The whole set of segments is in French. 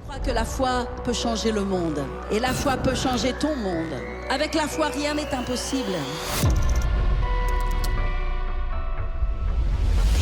Je crois que la foi peut changer le monde. Et la foi peut changer ton monde. Avec la foi, rien n'est impossible.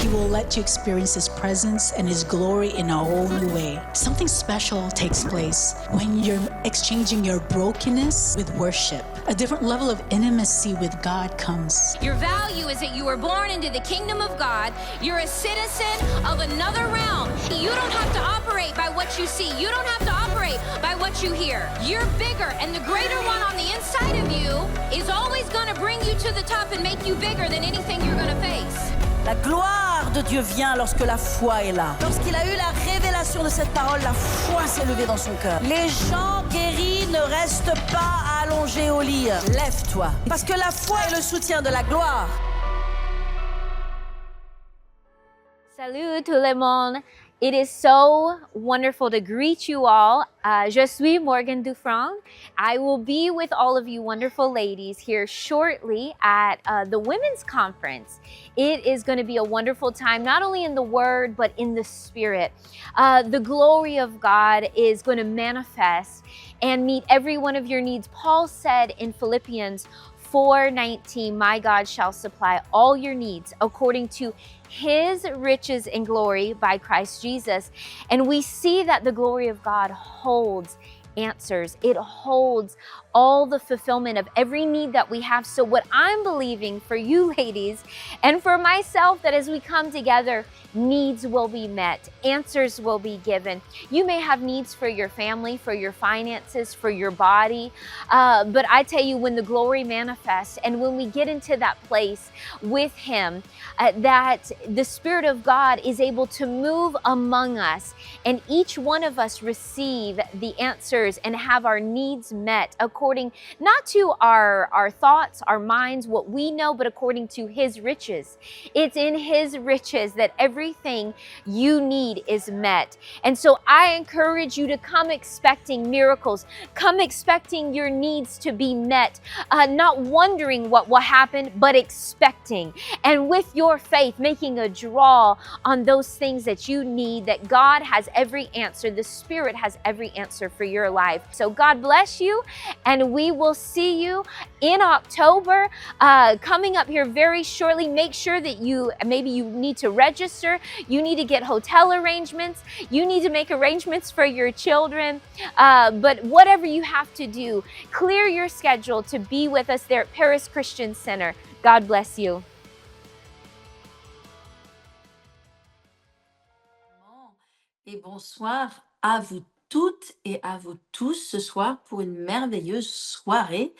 He will let you experience His presence and His glory in a whole new way. Something special takes place when you're exchanging your brokenness with worship. A different level of intimacy with God comes. Your value is that you were born into the kingdom of God. You're a citizen of another realm. You don't have to operate by what you see. You don't have to operate by what you hear. You're bigger, and the greater one on the inside of you is always going to bring you to the top and make you bigger than anything you're going to face. La gloire de Dieu vient lorsque la foi est là. Lorsqu'il a eu la révélation de cette parole, la foi s'est levée dans son cœur. Les gens guéris ne restent pas allongés au lit. Lève-toi, parce que la foi est le soutien de la gloire. Salut tout le monde. It is so wonderful to greet you all. Je suis Morgan Dufresne. I will be with all of you wonderful ladies here shortly at the Women's Conference. It is going to be a wonderful time, not only in the Word, but in the Spirit. The glory of God is going to manifest and meet every one of your needs. Paul said in Philippians 4:19, my God shall supply all your needs according to His riches and glory by Christ Jesus. And we see that the glory of God holds answers. It holds all the fulfillment of every need that we have. So what I'm believing for you ladies and for myself, that as we come together, needs will be met, answers will be given. You may have needs for your family, for your finances, for your body, but I tell you, when the glory manifests and when we get into that place with Him, that the Spirit of God is able to move among us, and each one of us receive the answers and have our needs met according not to our thoughts, our minds, what we know, but according to His riches. It's in His riches that everything you need is met. And so I encourage you to come expecting miracles, come expecting your needs to be met, not wondering what will happen, but expecting. And with your faith, making a draw on those things that you need, that God has every answer, the Spirit has every answer for your life. So God bless you, and we will see you in October, coming up here very shortly. Make sure that maybe you need to register, you need to get hotel arrangements, you need to make arrangements for your children, but whatever you have to do, clear your schedule to be with us there at Paris Christian Center. God bless you. Et bonsoir à vous toutes et à vous tous ce soir pour une merveilleuse soirée,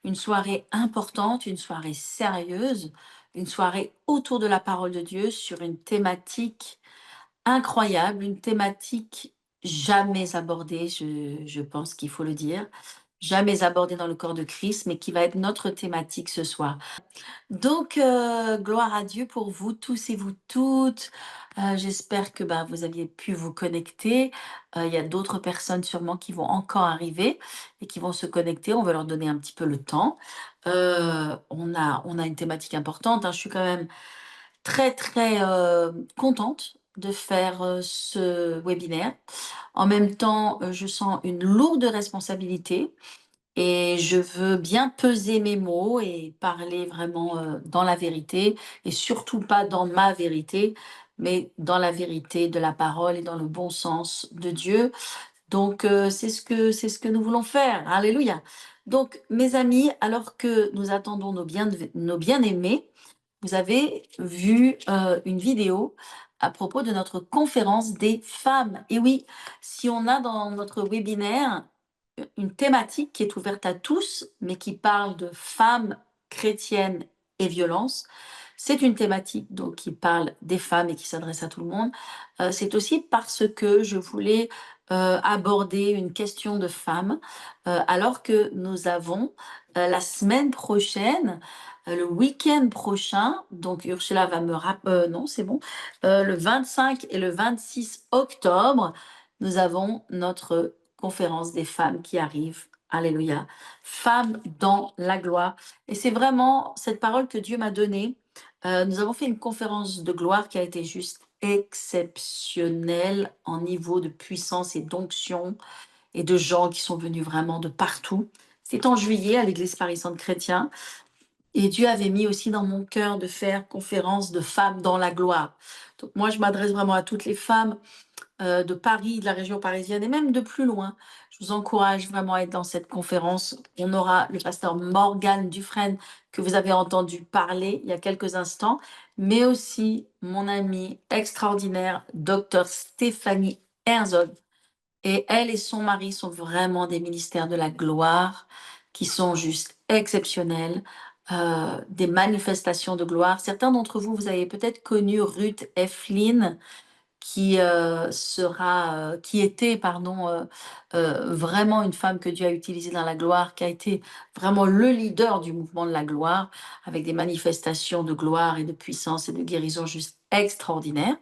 une soirée importante, une soirée sérieuse, une soirée autour de la parole de Dieu sur une thématique incroyable, une thématique jamais abordée, je pense qu'il faut le dire, jamais abordée dans le corps de Christ, mais qui va être notre thématique ce soir. Donc, gloire à Dieu pour vous tous et vous toutes. J'espère que vous aviez pu vous connecter. Il y a d'autres personnes sûrement qui vont encore arriver et qui vont se connecter. On va leur donner un petit peu le temps. On a une thématique importante, hein. Je suis quand même très, très contente de faire ce webinaire. En même temps, je sens une lourde responsabilité et je veux bien peser mes mots et parler vraiment dans la vérité, et surtout pas dans ma vérité, mais dans la vérité de la parole et dans le bon sens de Dieu. Donc, c'est ce que nous voulons faire. Alléluia. Donc, mes amis, alors que nous attendons nos bien-aimés, vous avez vu une vidéo à propos de notre conférence des femmes. Et oui, si on a dans notre webinaire une thématique qui est ouverte à tous, mais qui parle de femmes chrétiennes et violence, c'est une thématique donc qui parle des femmes et qui s'adresse à tout le monde. C'est aussi parce que je voulais aborder une question de femmes, alors que nous avons la semaine prochaine, le week-end prochain, donc Ursula va me rappeler, non c'est bon, le 25 et le 26 octobre, nous avons notre conférence des femmes qui arrive. Alléluia. Femmes dans la gloire. Et c'est vraiment cette parole que Dieu m'a donnée. Nous avons fait une conférence de gloire qui a été juste exceptionnel en niveau de puissance et d'onction et de gens qui sont venus vraiment de partout. C'est en juillet à l'Église Paris Centre Chrétien et Dieu avait mis aussi dans mon cœur de faire conférence de femmes dans la gloire. Donc moi, je m'adresse vraiment à toutes les femmes de Paris, de la région parisienne et même de plus loin. Je vous encourage vraiment à être dans cette conférence. On aura le pasteur Morgan Dufresne que vous avez entendu parler il y a quelques instants, mais aussi mon amie extraordinaire, docteur Stéphanie Herzog. Et elle et son mari sont vraiment des ministères de la gloire qui sont juste exceptionnels, des manifestations de gloire. Certains d'entre vous, vous avez peut-être connu Ruth Eflin, qui était, pardon, vraiment une femme que Dieu a utilisée dans la gloire, qui a été vraiment le leader du mouvement de la gloire, avec des manifestations de gloire et de puissance et de guérison juste extraordinaires.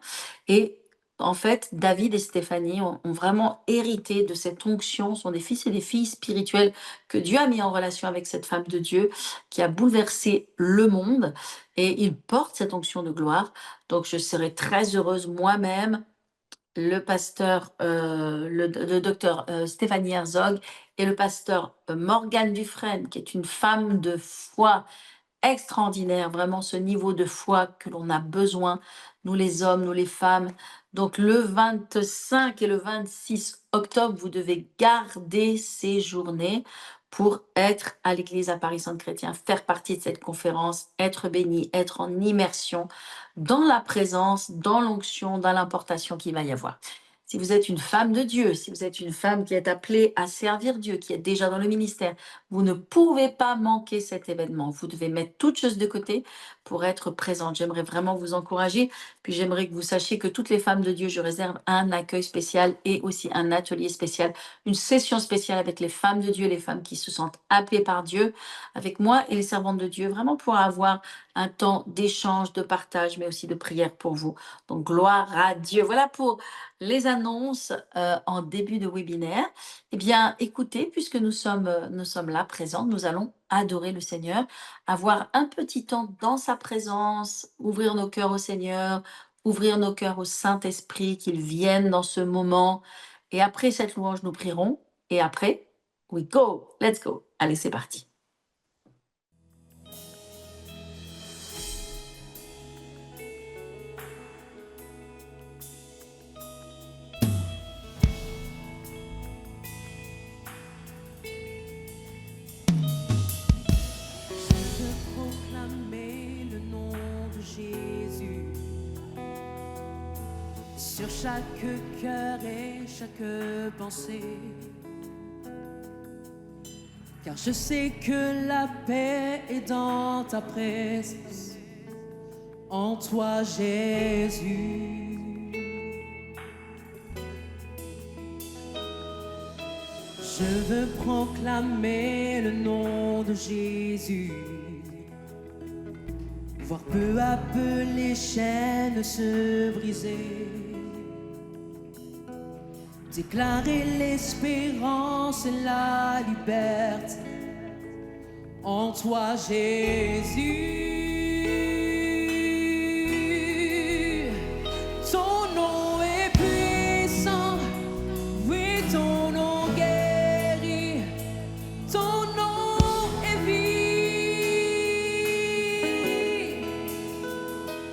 Et en fait, David et Stéphanie ont vraiment hérité de cette onction, sont des fils et des filles spirituels que Dieu a mis en relation avec cette femme de Dieu qui a bouleversé le monde et ils portent cette onction de gloire. Donc, je serai très heureuse moi-même, le pasteur, le docteur Stéphanie Herzog et le pasteur Morgan Dufresne, qui est une femme de foi extraordinaire, vraiment ce niveau de foi que l'on a besoin, nous les hommes, nous les femmes. Donc le 25 et le 26 octobre, vous devez garder ces journées pour être à l'église à Paris Centre Chrétien, faire partie de cette conférence, être béni, être en immersion dans la présence, dans l'onction, dans l'importation qu'il va y avoir. Si vous êtes une femme de Dieu, si vous êtes une femme qui est appelée à servir Dieu, qui est déjà dans le ministère, vous ne pouvez pas manquer cet événement. Vous devez mettre toutes choses de côté pour être présente. J'aimerais vraiment vous encourager. Puis j'aimerais que vous sachiez que toutes les femmes de Dieu, je réserve un accueil spécial et aussi un atelier spécial, une session spéciale avec les femmes de Dieu, les femmes qui se sentent appelées par Dieu, avec moi et les servantes de Dieu, vraiment pour avoir un temps d'échange, de partage, mais aussi de prière pour vous. Donc gloire à Dieu. Voilà pour les annonces en début de webinaire. Eh bien, écoutez, puisque nous sommes là présents, nous allons adorer le Seigneur, avoir un petit temps dans sa présence, ouvrir nos cœurs au Seigneur, ouvrir nos cœurs au Saint-Esprit, qu'il vienne dans ce moment. Et après cette louange, nous prierons. Et après, we go, let's go. Allez, c'est parti. Sur chaque cœur et chaque pensée, car je sais que la paix est dans ta présence, en toi Jésus. Je veux proclamer le nom de Jésus, voir peu à peu les chaînes se briser, déclarer l'espérance et la liberté en toi Jésus. Ton nom est puissant, oui ton nom guérit, ton nom est vie,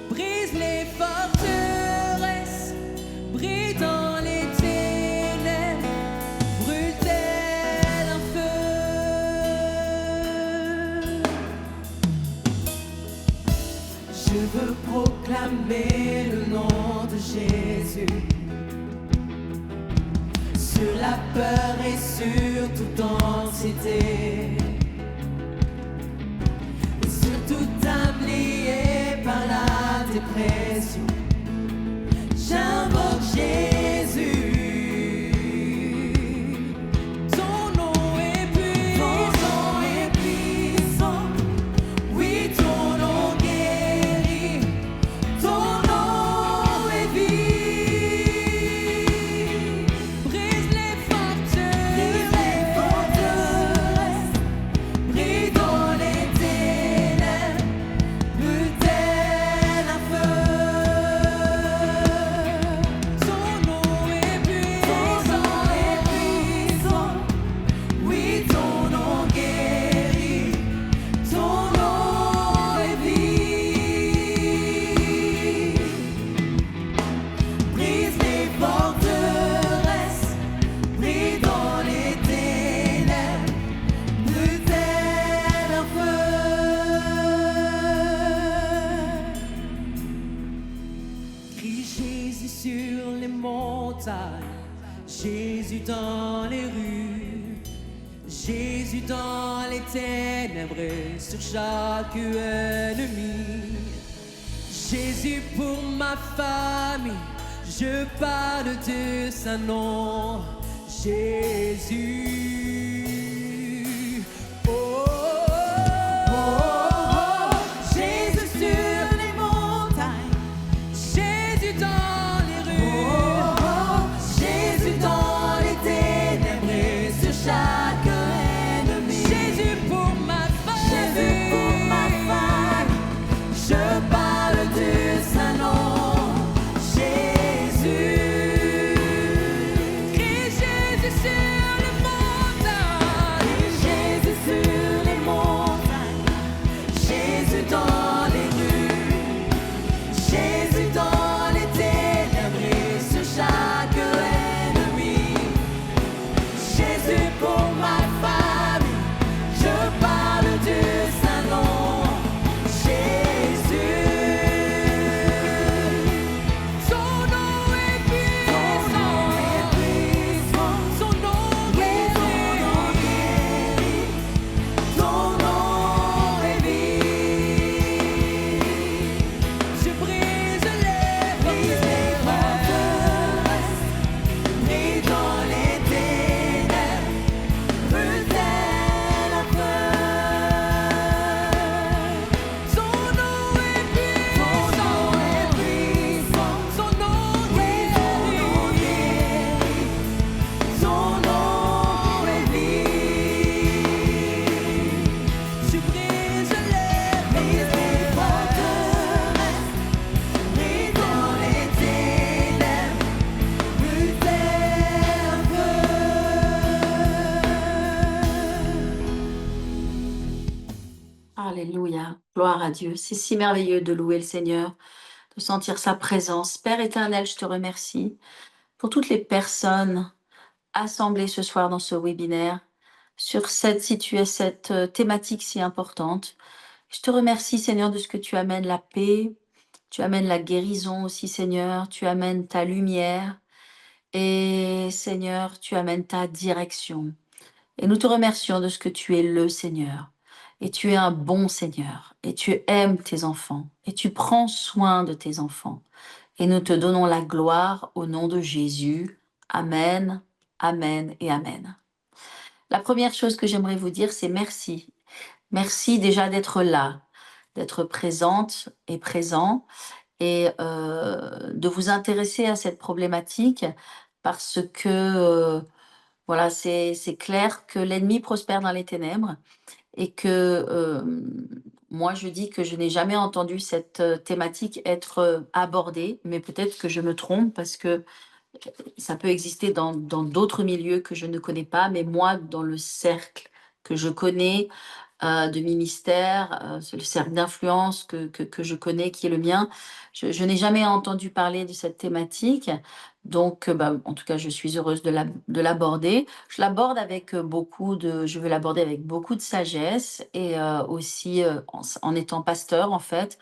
brise les forteresses, brille dans les je veux proclamer le nom de Jésus sur la peur et sur toute anxiété, et sur toute âme liée par la dépression. J'invoque Jésus. Jésus dans les rues, Jésus dans les ténèbres, sur chaque ennemi. Jésus pour ma famille, je parle de son nom. Jésus. Oh, oh, oh. Jésus sur les montagnes, Jésus dans les rues, Jésus dans les ténèbres, sur chaque ennemi. Jésus pour ma famille, Jésus pour ma famille, je parle de son nom. Jésus. Crie Jésus sur les montagnes, Jésus sur les montagnes, Jésus dans les rues, Jésus dans les ténèbres, sur chaque ennemi. Jésus pour ma famille, je parle de son nom. Jésus. Son nom est puissant, son nom guérit, son nom est vie. Je brise les forteresses, pris dans les ténèbres, tel un feu. Son nom est puissant, son nom guérit, son nom est vie. Je brise les forteresses, pris dans les ténèbres, tel un feu. Alléluia, gloire à Dieu. C'est si merveilleux de louer le Seigneur, de sentir sa présence. Père éternel, je te remercie pour toutes les personnes assemblées ce soir dans ce webinaire sur cette thématique si importante. Je te remercie, Seigneur, de ce que tu amènes la paix, tu amènes la guérison aussi, Seigneur, tu amènes ta lumière et, Seigneur, tu amènes ta direction. Et nous te remercions de ce que tu es le Seigneur. Et tu es un bon Seigneur. Et tu aimes tes enfants. Et tu prends soin de tes enfants. Et nous te donnons la gloire au nom de Jésus. Amen, amen et amen. La première chose que j'aimerais vous dire, c'est merci. Merci déjà d'être là, d'être présente et présent et de vous intéresser à cette problématique parce que voilà, c'est clair que l'ennemi prospère dans les ténèbres et que moi je dis que je n'ai jamais entendu cette thématique être abordée, mais peut-être que je me trompe parce que ça peut exister dans d'autres milieux que je ne connais pas, mais moi, dans le cercle que je connais de ministère, c'est le cercle d'influence que je connais, qui est le mien, je n'ai jamais entendu parler de cette thématique. Donc, en tout cas, je suis heureuse de l'aborder. Je l'aborde avec je veux l'aborder avec beaucoup de sagesse et aussi en étant pasteur, en fait.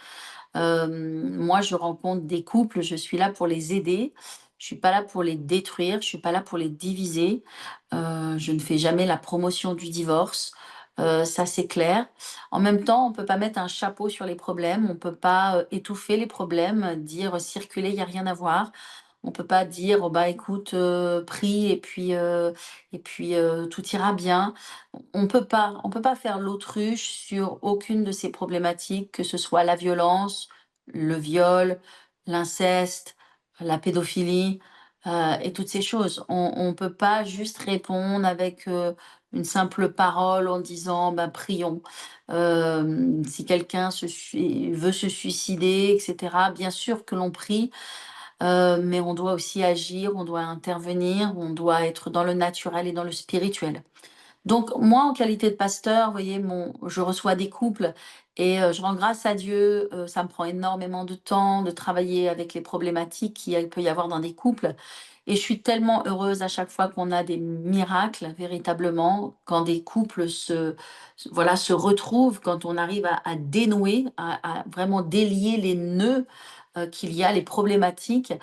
Moi, je rencontre des couples, je suis là pour les aider. Je suis pas là pour les détruire, je suis pas là pour les diviser. Je ne fais jamais la promotion du divorce. Ça, c'est clair. En même temps, on peut pas mettre un chapeau sur les problèmes, on peut pas étouffer les problèmes, dire circuler, il y a rien à voir. On peut pas dire, oh bah écoute, prie et puis tout ira bien. On peut pas faire l'autruche sur aucune de ces problématiques, que ce soit la violence, le viol, l'inceste, la pédophilie et toutes ces choses. On peut pas juste répondre avec une simple parole en disant ben, prions. Si quelqu'un veut se suicider, etc., bien sûr que l'on prie, mais on doit aussi agir, on doit intervenir, on doit être dans le naturel et dans le spirituel. Donc moi, en qualité de pasteur, vous voyez, je reçois des couples et je rends grâce à Dieu. Ça me prend énormément de temps de travailler avec les problématiques qu'il peut y avoir dans des couples. Et je suis tellement heureuse à chaque fois qu'on a des miracles, véritablement, quand des couples voilà, se retrouvent, quand on arrive à dénouer, à vraiment délier les nœuds qu'il y a, les problématiques.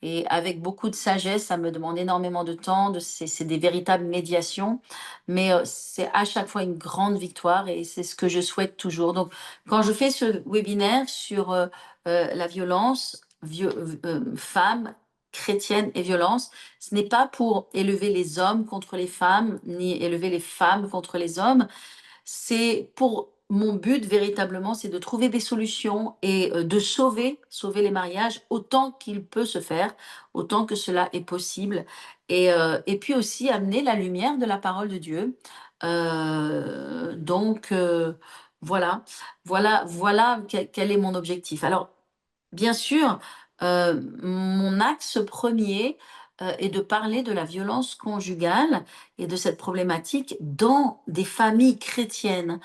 et avec beaucoup de sagesse. Ça me demande énormément de temps, c'est des véritables médiations, mais c'est à chaque fois une grande victoire et c'est ce que je souhaite toujours. Donc, quand je fais ce webinaire sur la violence, femmes, chrétiennes et violence, ce n'est pas pour élever les hommes contre les femmes, ni élever les femmes contre les hommes, c'est pour mon but véritablement, c'est de trouver des solutions et de sauver les mariages autant qu'il peut se faire, autant que cela est possible et puis aussi amener la lumière de la parole de Dieu. Donc voilà quel est mon objectif. Alors bien sûr, mon axe premier est de parler de la violence conjugale et de cette problématique dans des familles chrétiennes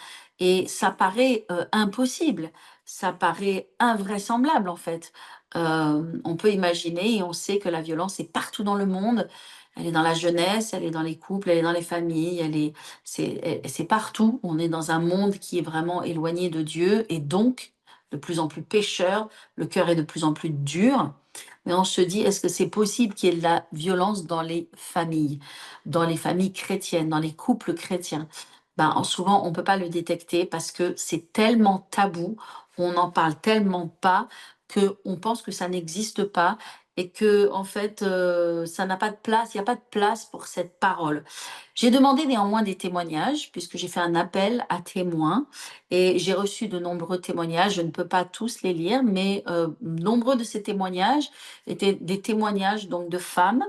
et ça paraît, impossible, ça paraît invraisemblable, en fait. On peut imaginer et on sait que la violence est partout dans le monde. Elle est dans la jeunesse, elle est dans les couples, elle est dans les familles, c'est partout. On est dans un monde qui est vraiment éloigné de Dieu et donc de plus en plus pécheur, le cœur est de plus en plus dur. Mais on se dit, est-ce que c'est possible qu'il y ait de la violence dans les familles chrétiennes, dans les couples chrétiens? Ben, souvent, on ne peut pas le détecter parce que c'est tellement tabou, on n'en parle tellement pas qu'on pense que ça n'existe pas et que en fait, ça n'a pas de place, il n'y a pas de place pour cette parole. J'ai demandé néanmoins des témoignages puisque j'ai fait un appel à témoins et j'ai reçu de nombreux témoignages. Je ne peux pas tous les lire, mais nombreux de ces témoignages étaient des témoignages donc de femmes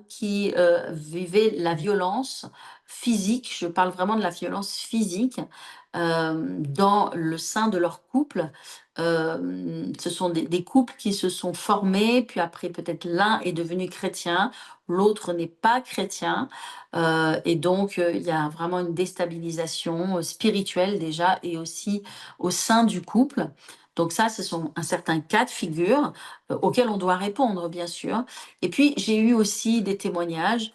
qui vivaient la violence physique, je parle vraiment de la violence physique, dans le sein de leur couple. Ce sont des couples qui se sont formés, puis après peut-être l'un est devenu chrétien, l'autre n'est pas chrétien, et donc il y a vraiment une déstabilisation spirituelle déjà, et aussi au sein du couple. Donc ça, ce sont un certain cas de figure auxquels on doit répondre, bien sûr. Et puis, j'ai eu aussi des témoignages,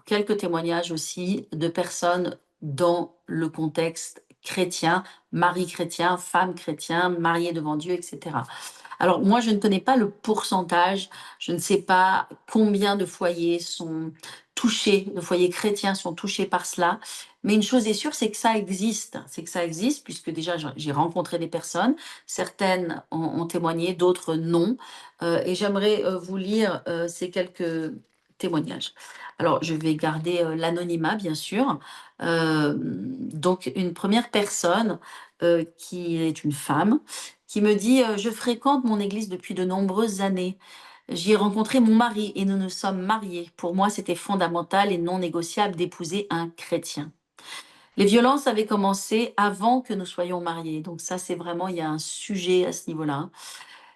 quelques témoignages aussi de personnes dans le contexte chrétien, mari chrétien, femme chrétien, mariée devant Dieu, etc. Alors moi, je ne connais pas le pourcentage, je ne sais pas combien de foyers sont touchés, de foyers chrétiens sont touchés par cela, mais une chose est sûre, c'est que ça existe, puisque déjà j'ai rencontré des personnes, certaines ont témoigné, d'autres non, et j'aimerais vous lire ces quelques témoignages. Alors, je vais garder l'anonymat, bien sûr. Donc, une première personne qui est une femme qui me dit je fréquente mon église depuis de nombreuses années. J'y ai rencontré mon mari et nous nous sommes mariés. Pour moi, c'était fondamental et non négociable d'épouser un chrétien. Les violences avaient commencé avant que nous soyons mariés. Donc ça, c'est vraiment, il y a un sujet à ce niveau-là.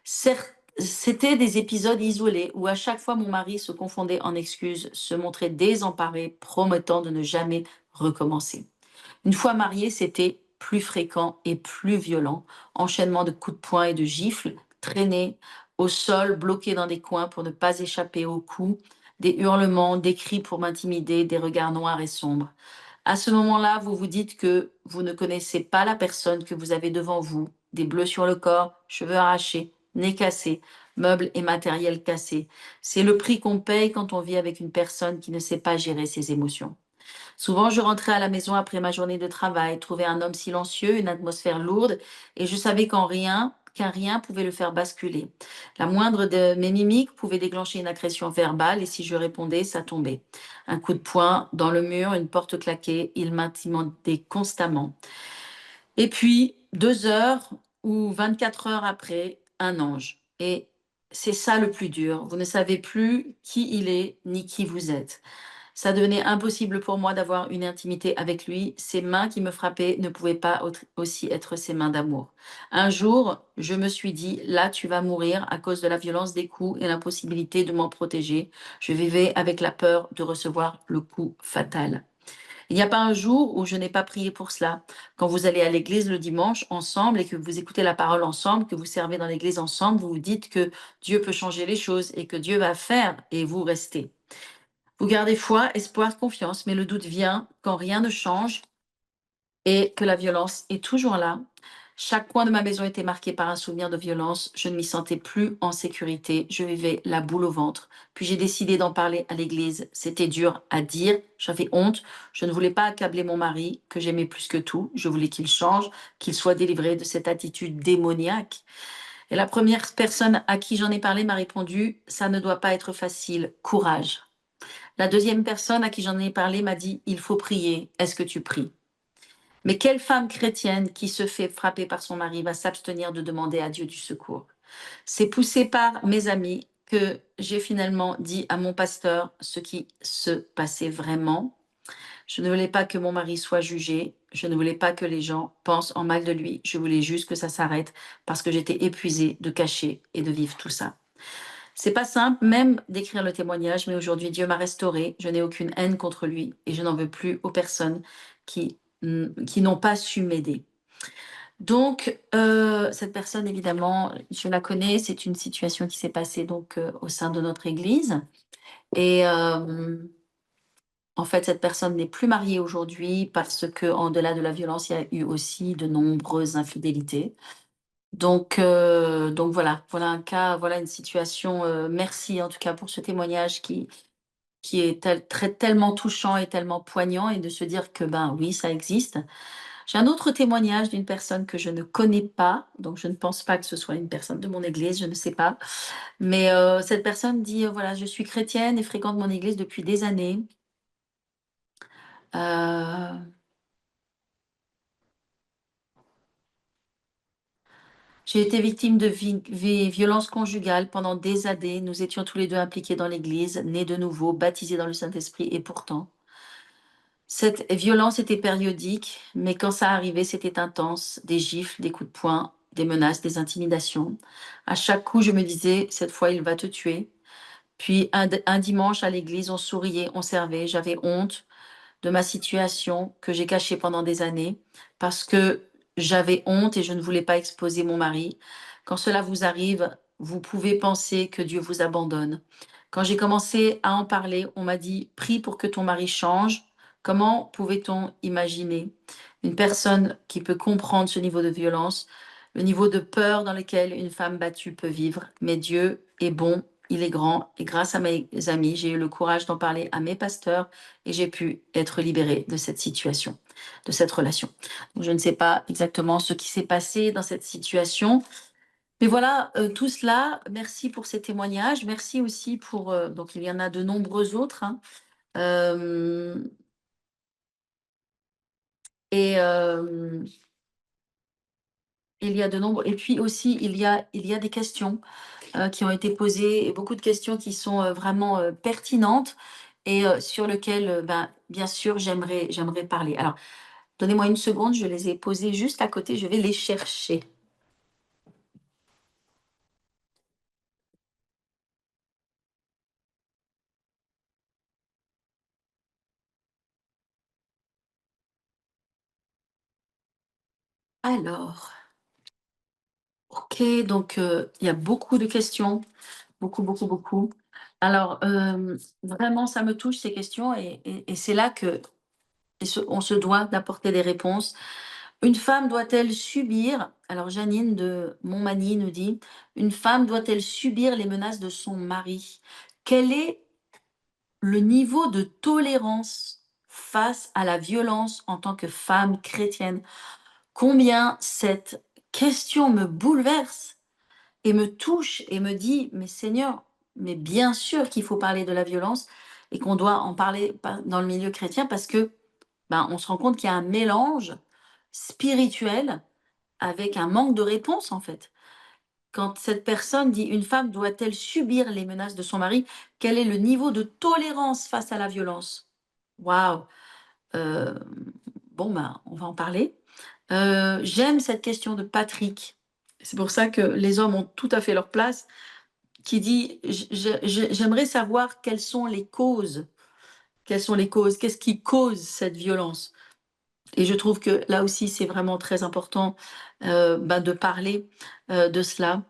C'était des épisodes isolés où à chaque fois mon mari se confondait en excuses, se montrait désemparé, promettant de ne jamais recommencer. Une fois marié, c'était plus fréquent et plus violent. Enchaînement de coups de poing et de gifles, traînés au sol, bloqués dans des coins pour ne pas échapper aux coups, des hurlements, des cris pour m'intimider, des regards noirs et sombres. À ce moment-là, vous vous dites que vous ne connaissez pas la personne que vous avez devant vous, des bleus sur le corps, cheveux arrachés, nez cassé, meubles et matériel cassés. C'est le prix qu'on paye quand on vit avec une personne qui ne sait pas gérer ses émotions. Souvent, je rentrais à la maison après ma journée de travail, trouvais un homme silencieux, une atmosphère lourde, et je savais qu'un rien pouvait le faire basculer. La moindre de mes mimiques pouvait déclencher une agression verbale, et si je répondais, ça tombait. Un coup de poing dans le mur, une porte claquée, il m'intimidait constamment. Et puis, 2 heures ou 24 heures après, un ange. Et c'est ça le plus dur. Vous ne savez plus qui il est ni qui vous êtes. Ça devenait impossible pour moi d'avoir une intimité avec lui. Ses mains qui me frappaient ne pouvaient pas aussi être ses mains d'amour. Un jour, je me suis dit, là, tu vas mourir à cause de la violence des coups et l'impossibilité de m'en protéger. Je vivais avec la peur de recevoir le coup fatal. Il n'y a pas un jour où je n'ai pas prié pour cela. Quand vous allez à l'église le dimanche ensemble et que vous écoutez la parole ensemble, que vous servez dans l'église ensemble, vous vous dites que Dieu peut changer les choses et que Dieu va faire et vous restez. Vous gardez foi, espoir, confiance, mais le doute vient quand rien ne change et que la violence est toujours là. Chaque coin de ma maison était marqué par un souvenir de violence. Je ne m'y sentais plus en sécurité. Je vivais la boule au ventre. Puis j'ai décidé d'en parler à l'église. C'était dur à dire. J'avais honte. Je ne voulais pas accabler mon mari, que j'aimais plus que tout. Je voulais qu'il change, qu'il soit délivré de cette attitude démoniaque. Et la première personne à qui j'en ai parlé m'a répondu: ça ne doit pas être facile. Courage. La deuxième personne à qui j'en ai parlé m'a dit: il faut prier. Est-ce que tu pries? Mais quelle femme chrétienne qui se fait frapper par son mari va s'abstenir de demander à Dieu du secours? C'est poussé par mes amis que j'ai finalement dit à mon pasteur ce qui se passait vraiment. Je ne voulais pas que mon mari soit jugé. Je ne voulais pas que les gens pensent en mal de lui. Je voulais juste que ça s'arrête parce que j'étais épuisée de cacher et de vivre tout ça. C'est pas simple même d'écrire le témoignage, mais aujourd'hui Dieu m'a restaurée. Je n'ai aucune haine contre lui et je n'en veux plus aux personnes qui n'ont pas su m'aider. Donc, cette personne, évidemment, je la connais. C'est une situation qui s'est passée donc au sein de notre église. Et en fait, cette personne n'est plus mariée aujourd'hui parce que, en delà de la violence, il y a eu aussi de nombreuses infidélités. Donc voilà, voilà un cas, voilà une situation. Merci en tout cas pour ce témoignage qui est tellement touchant et tellement poignant, et de se dire que ben oui, ça existe. J'ai un autre témoignage d'une personne que je ne connais pas, donc je ne pense pas que ce soit une personne de mon église, je ne sais pas. Mais cette personne dit, voilà: «Je suis chrétienne et fréquente mon église depuis des années. Heu, j'ai été victime de violences conjugales pendant des années. Nous étions tous les 2 impliqués dans l'église, nés de nouveau, baptisés dans le Saint-Esprit, et pourtant cette violence était périodique, mais quand ça arrivait, c'était intense. Des gifles, des coups de poing, des menaces, des intimidations. À chaque coup, je me disais: «Cette fois, il va te tuer». Puis un dimanche à l'église, on souriait, on servait. J'avais honte de ma situation que j'ai cachée pendant des années parce que j'avais honte et je ne voulais pas exposer mon mari. Quand cela vous arrive, vous pouvez penser que Dieu vous abandonne. Quand j'ai commencé à en parler, on m'a dit: prie pour que ton mari change. Comment pouvait-on imaginer une personne qui peut comprendre ce niveau de violence, le niveau de peur dans lequel une femme battue peut vivre? Mais Dieu est bon, il est grand, et grâce à mes amis, j'ai eu le courage d'en parler à mes pasteurs et j'ai pu être libérée de cette situation, de cette relation. Donc, je ne sais pas exactement ce qui s'est passé dans cette situation, mais voilà, tout cela. Merci pour ces témoignages. Merci aussi pour, donc il y en a de nombreux autres, hein. Hem et il y a de nombreux, et puis aussi il y a des questions, qui ont été posées, et beaucoup de questions qui sont, vraiment, pertinentes, et sur lesquelles, ben, bien sûr, j'aimerais parler. Alors, donnez-moi une seconde, je les ai posées juste à côté, je vais les chercher. Alors, OK, donc il y a beaucoup de questions, beaucoup, beaucoup, beaucoup. Alors, vraiment, ça me touche ces questions, et c'est là que on se doit d'apporter des réponses. Une femme doit-elle subir, alors Janine de Montmagny nous dit: «Une femme doit-elle subir les menaces de son mari? Quel est le niveau de tolérance face à la violence en tant que femme chrétienne?» Combien cette question me bouleverse et me touche et me dit: «Mais Seigneur, mais bien sûr qu'il faut parler de la violence et qu'on doit en parler dans le milieu chrétien, parce que, ben, on se rend compte qu'il y a un mélange spirituel avec un manque de réponse, en fait. Quand cette personne dit: «Une femme doit-elle subir les menaces de son mari? Quel est le niveau de tolérance face à la violence?» Waouh! Heu, bon, ben, on va en parler. J'aime cette question de Patrick. C'est pour ça que les hommes ont tout à fait leur place, qui dit: «J'aimerais savoir quelles sont les causes. Quelles sont les causes? Qu'est-ce qui cause cette violence?» Et je trouve que là aussi, c'est vraiment très important, bah, de parler, de cela.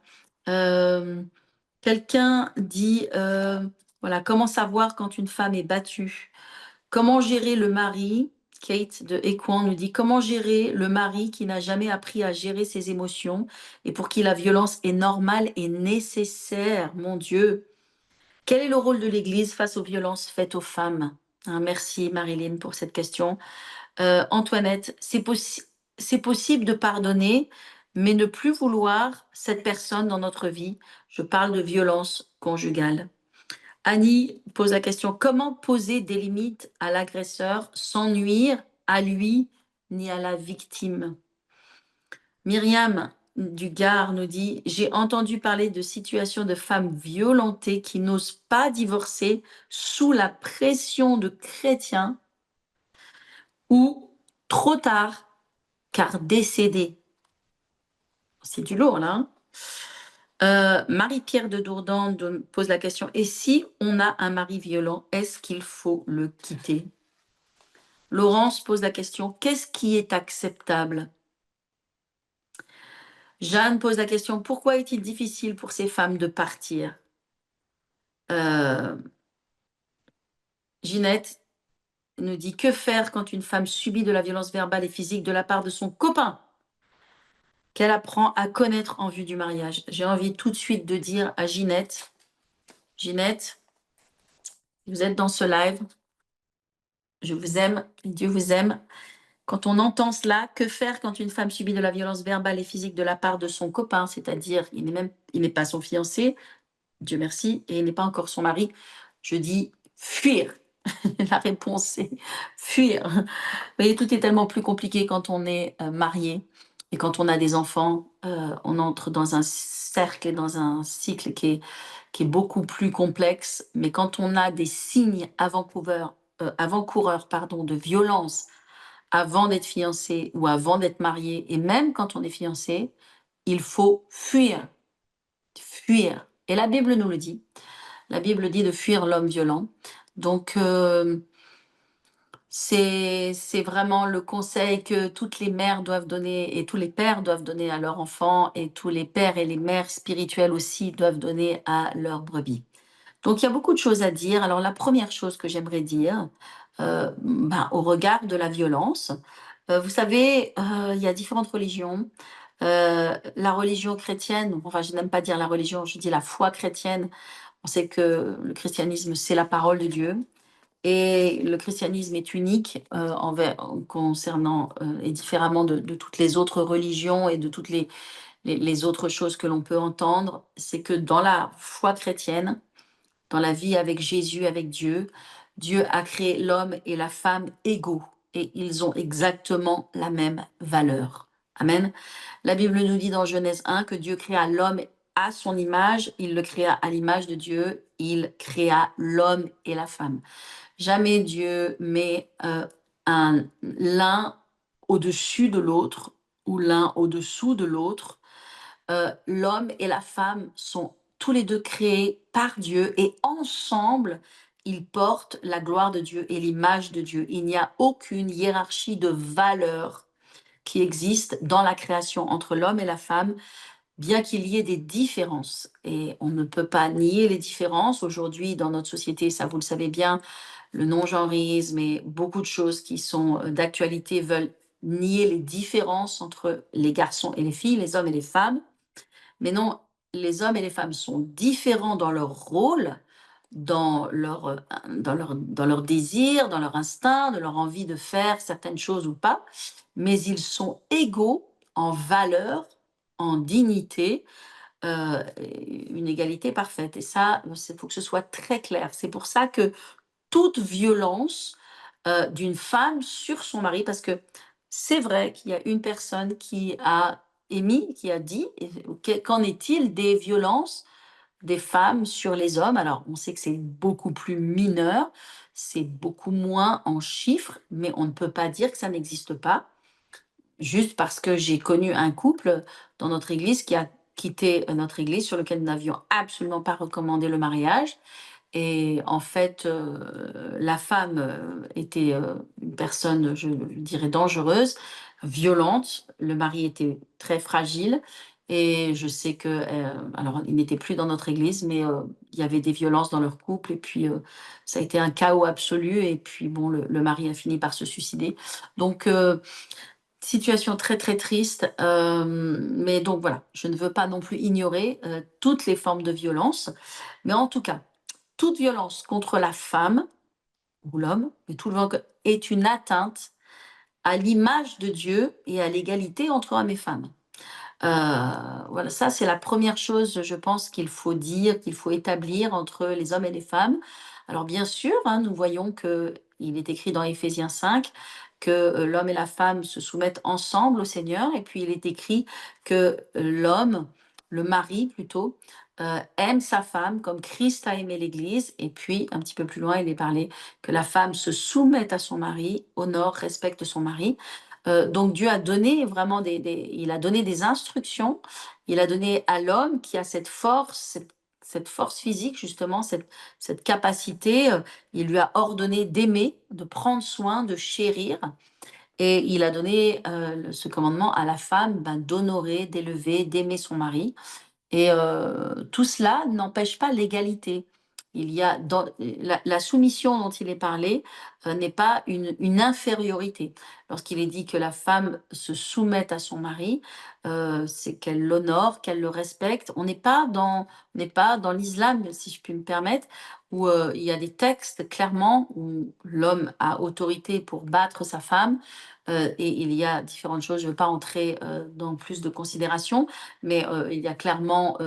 Hem, Quelqu'un dit, voilà: «Comment savoir quand une femme est battue? Comment gérer le mari Kate de Écouen nous dit: comment gérer le mari qui n'a jamais appris à gérer ses émotions et pour qui la violence est normale et nécessaire? Mon Dieu! Quel est le rôle de l'Église face aux violences faites aux femmes? Hein, merci Marilyn pour cette question. Antoinette, c'est possible de pardonner, mais ne plus vouloir cette personne dans notre vie. Je parle de violence conjugale. Annie pose la question: comment poser des limites à l'agresseur sans nuire à lui ni à la victime? Myriam du Gard nous dit: j'ai entendu parler de situations de femmes violentées qui n'osent pas divorcer sous la pression de chrétiens ou trop tard car décédées. C'est du lourd là. Hein. Marie-Pierre de Dourdan pose la question: et si on a un mari violent, est-ce qu'il faut le quitter? Laurence pose la question: qu'est-ce qui est acceptable? Jeanne pose la question: pourquoi est-il difficile pour ces femmes de partir? Ginette nous dit: que faire quand une femme subit de la violence verbale et physique de la part de son copain qu'elle apprend à connaître en vue du mariage? J'ai envie tout de suite de dire à Ginette, vous êtes dans ce live, je vous aime, Dieu vous aime. Quand on entend cela, que faire quand une femme subit de la violence verbale et physique de la part de son copain, c'est-à-dire il n'est pas son fiancé, Dieu merci, et il n'est pas encore son mari? Je dis fuir. La réponse c'est fuir. Vous voyez, tout est tellement plus compliqué quand on est marié et quand on a des enfants. On entre dans un cercle et dans un cycle qui est beaucoup plus complexe. Mais quand on a des signes avant-coureurs de violence avant d'être fiancé ou avant d'être marié, et même quand on est fiancé, il faut fuir. Fuir. Et la Bible nous le dit. La Bible dit de fuir l'homme violent. Donc, c'est vraiment le conseil que toutes les mères doivent donner et tous les pères doivent donner à leurs enfants, et tous les pères et les mères spirituels aussi doivent donner à leurs brebis. Donc, il y a beaucoup de choses à dire. Alors, la première chose que j'aimerais dire, au regard de la violence, vous savez, il y a différentes religions. La religion chrétienne, enfin, je n'aime pas dire la religion, je dis la foi chrétienne. On sait que le christianisme, c'est la parole de Dieu. Et le christianisme est unique concernant et différemment de toutes les autres religions et de toutes les autres choses que l'on peut entendre. C'est que dans la foi chrétienne, dans la vie avec Jésus, avec Dieu, Dieu a créé l'homme et la femme égaux et ils ont exactement la même valeur. Amen. La Bible nous dit dans Genèse 1 que Dieu créa l'homme à son image, il le créa à l'image de Dieu, il créa l'homme et la femme. Jamais Dieu met l'un au-dessus de l'autre ou l'un au-dessous de l'autre. L'homme et la femme sont tous les deux créés par Dieu et ensemble, ils portent la gloire de Dieu et l'image de Dieu. Il n'y a aucune hiérarchie de valeurs qui existe dans la création entre l'homme et la femme, bien qu'il y ait des différences. Et on ne peut pas nier les différences. Aujourd'hui, dans notre société, ça vous le savez bien, le non-genrisme et beaucoup de choses qui sont d'actualité veulent nier les différences entre les garçons et les filles, les hommes et les femmes. Mais non, les hommes et les femmes sont différents dans leur rôle, dans leur désir, dans leur instinct, de leur envie de faire certaines choses ou pas, mais ils sont égaux en valeur, en dignité, une égalité parfaite. Et ça, il faut que ce soit très clair. C'est pour ça que toute violence d'une femme sur son mari, parce que c'est vrai qu'il y a une personne qui a émis, qui a dit, qu'en est-il des violences des femmes sur les hommes? Alors, on sait que c'est beaucoup plus mineur, c'est beaucoup moins en chiffres, mais on ne peut pas dire que ça n'existe pas, juste parce que j'ai connu un couple dans notre église qui a quitté notre église, sur lequel nous n'avions absolument pas recommandé le mariage. Et en fait, la femme était une personne, je dirais, dangereuse, violente. Le mari était très fragile. Et je sais que, alors il n'était plus dans notre église, mais il y avait des violences dans leur couple et puis, ça a été un chaos absolu et puis bon, le mari a fini par se suicider. Donc situation très, très triste, mais donc voilà, je ne veux pas non plus ignorer, toutes les formes de violence, mais en tout cas, toute violence contre la femme ou l'homme, mais tout le est une atteinte à l'image de Dieu et à l'égalité entre hommes et femmes. Voilà, ça c'est la première chose, je pense, qu'il faut dire, qu'il faut établir entre les hommes et les femmes. Alors bien sûr, hein, nous voyons que il est écrit dans Éphésiens 5 que, l'homme et la femme se soumettent ensemble au Seigneur et puis il est écrit que l'homme, le mari plutôt, aime sa femme comme Christ a aimé l'Église et puis un petit peu plus loin, il est parlé que la femme se soumette à son mari, honore, respecte son mari. Donc Dieu a donné vraiment il a donné des instructions, il a donné à l'homme qui a cette force physique justement, cette capacité, il lui a ordonné d'aimer, de prendre soin, de chérir et il a donné, ce commandement à la femme, ben, d'honorer, d'élever, d'aimer son mari. Et tout cela n'empêche pas l'égalité. Il y a dans la soumission dont il est parlé, n'est pas une infériorité. Lorsqu'il est dit que la femme se soumette à son mari, c'est qu'elle l'honore, qu'elle le respecte. On n'est pas dans l'islam, si je puis me permettre, où, il y a des textes clairement où l'homme a autorité pour battre sa femme, et il y a différentes choses, je ne veux pas entrer, dans plus de considérations, mais il y a clairement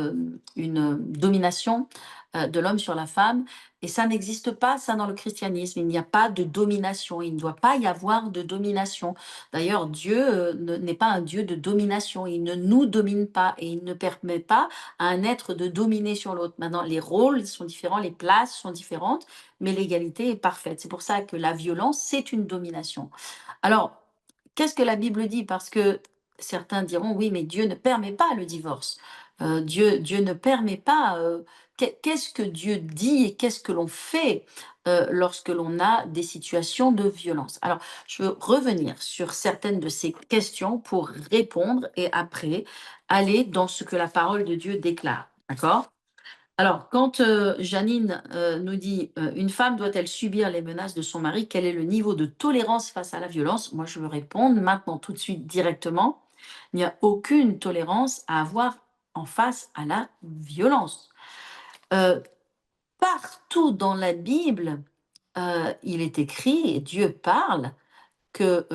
une domination de l'homme sur la femme. Et ça n'existe pas, ça, dans le christianisme. Il n'y a pas de domination. Il ne doit pas y avoir de domination. D'ailleurs, Dieu n'est pas un Dieu de domination. Il ne nous domine pas et il ne permet pas à un être de dominer sur l'autre. Maintenant, les rôles sont différents, les places sont différentes, mais l'égalité est parfaite. C'est pour ça que la violence, c'est une domination. Alors, qu'est-ce que la Bible dit? Parce que certains diront: «Oui, mais Dieu ne permet pas le divorce». Dieu ne permet pas, qu'est-ce que Dieu dit et qu'est-ce que l'on fait, lorsque l'on a des situations de violence? Alors, je veux revenir sur certaines de ces questions pour répondre et après aller dans ce que la parole de Dieu déclare, d'accord? Alors, quand, Janine, nous dit, «Une femme doit-elle subir les menaces de son mari? Quel est le niveau de tolérance face à la violence?» Moi, je veux répondre maintenant tout de suite directement. Il n'y a aucune tolérance à avoir en face à la violence. Heu, Partout dans la Bible, il est écrit et Dieu parle que,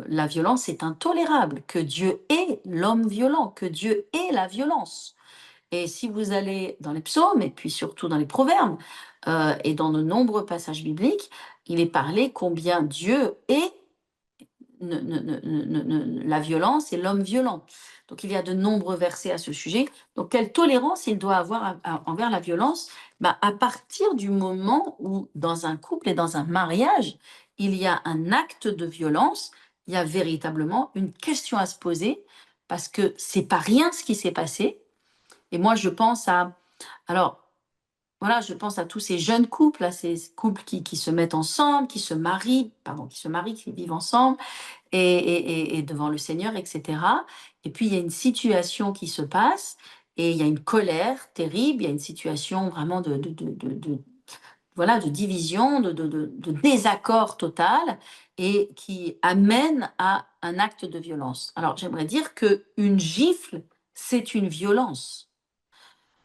la violence est intolérable, que Dieu est l'homme violent, que Dieu est la violence. Et si vous allez dans les psaumes et puis surtout dans les proverbes, et dans de nombreux passages bibliques, il est parlé combien Dieu est la violence et l'homme violent. Donc il y a de nombreux versets à ce sujet. Donc quelle tolérance il doit avoir envers la violence? Bah, à partir du moment où dans un couple et dans un mariage, il y a un acte de violence, il y a véritablement une question à se poser parce que c'est pas rien ce qui s'est passé. Et moi, je pense à, alors, voilà, je pense à tous ces jeunes couples, à ces couples qui se mettent ensemble, qui vivent ensemble et devant le Seigneur, etc. Et puis, il y a une situation qui se passe et il y a une colère terrible, il y a une situation vraiment voilà, de division, de désaccord total et qui amène à un acte de violence. Alors, j'aimerais dire qu'une gifle, c'est une violence.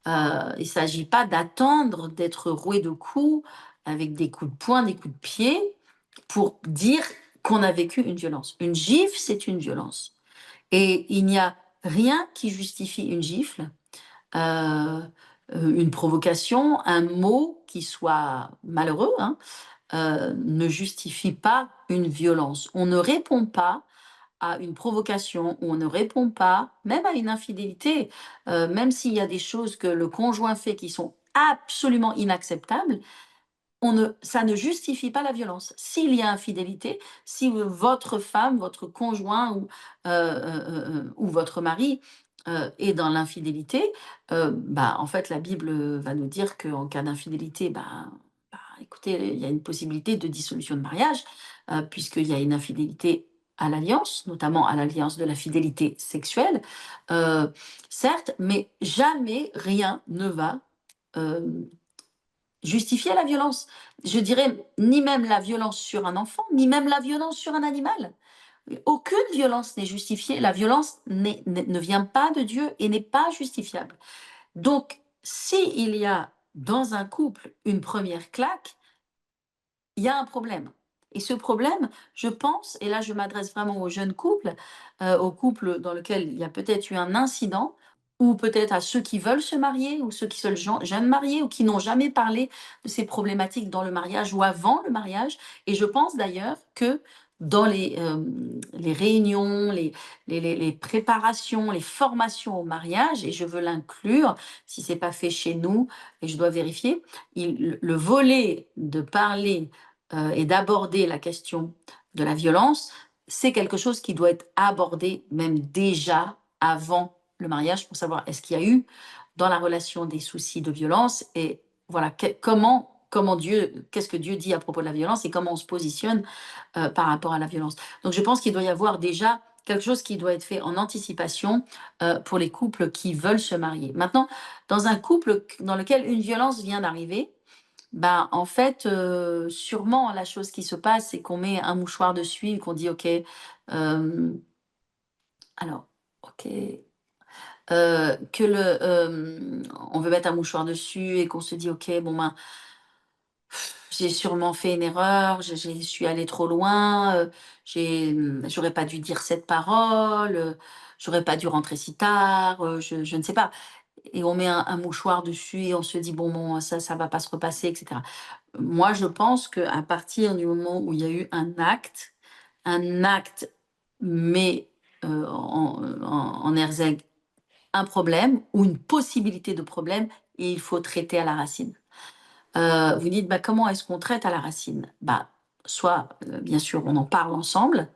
Il ne s'agit pas d'attendre d'être roué de coups avec des coups de poing, des coups de pied pour dire qu'on a vécu une violence. Une gifle, c'est une violence et il n'y a rien qui justifie une gifle, heu une provocation, un mot qui soit malheureux, hein, ne justifie pas une violence. On ne répond pas à une provocation, ou on ne répond pas, même à une infidélité, même s'il y a des choses que le conjoint fait qui sont absolument inacceptables, ça ne justifie pas la violence. S'il y a infidélité, si votre femme, votre conjoint ou votre mari est dans l'infidélité, bah, en fait, la Bible va nous dire qu'en cas d'infidélité, bah, écoutez, il y a une possibilité de dissolution de mariage, puisqu'il y a une infidélité à l'alliance, notamment à l'alliance de la fidélité sexuelle, certes, mais jamais rien ne va justifier la violence. Je dirais ni même la violence sur un enfant, ni même la violence sur un animal. Aucune violence n'est justifiée. La violence ne vient pas de Dieu et n'est pas justifiable. Donc, s'il y a dans un couple une première claque, il y a un problème. Et ce problème, je pense, et là je m'adresse vraiment aux jeunes couples, aux couples dans lesquels il y a peut-être eu un incident, ou peut-être à ceux qui veulent se marier, ou ceux qui sont jeunes mariés, ou qui n'ont jamais parlé de ces problématiques dans le mariage ou avant le mariage. Et je pense d'ailleurs que dans les réunions, les préparations, les formations au mariage, et je veux l'inclure, si c'est pas fait chez nous, et je dois vérifier, le volet de parler et d'aborder la question de la violence, c'est quelque chose qui doit être abordé même déjà avant le mariage pour savoir est-ce qu'il y a eu dans la relation des soucis de violence et voilà comment Dieu, qu'est-ce que Dieu dit à propos de la violence et comment on se positionne par rapport à la violence. Donc je pense qu'il doit y avoir déjà quelque chose qui doit être fait en anticipation pour les couples qui veulent se marier. Maintenant, dans un couple dans lequel une violence vient d'arriver, ben, en fait, sûrement la chose qui se passe, c'est qu'on met un mouchoir dessus et qu'on dit: «OK, alors OK», que on veut mettre un mouchoir dessus et qu'on se dit: «OK, bon ben, j'ai sûrement fait une erreur, je suis allé trop loin, j'aurais pas dû dire cette parole, j'aurais pas dû rentrer si tard, je ne sais pas». Et on met un mouchoir dessus et on se dit: «Bon, ça va pas se repasser» et cetera. Moi, je pense qu'à partir du moment où il y a eu un acte met, en exergue un problème ou une possibilité de problème et il faut traiter à la racine. Vous dites: «Bah, comment est-ce qu'on traite à la racine?» Bah, soit, bien sûr, on en parle ensemble,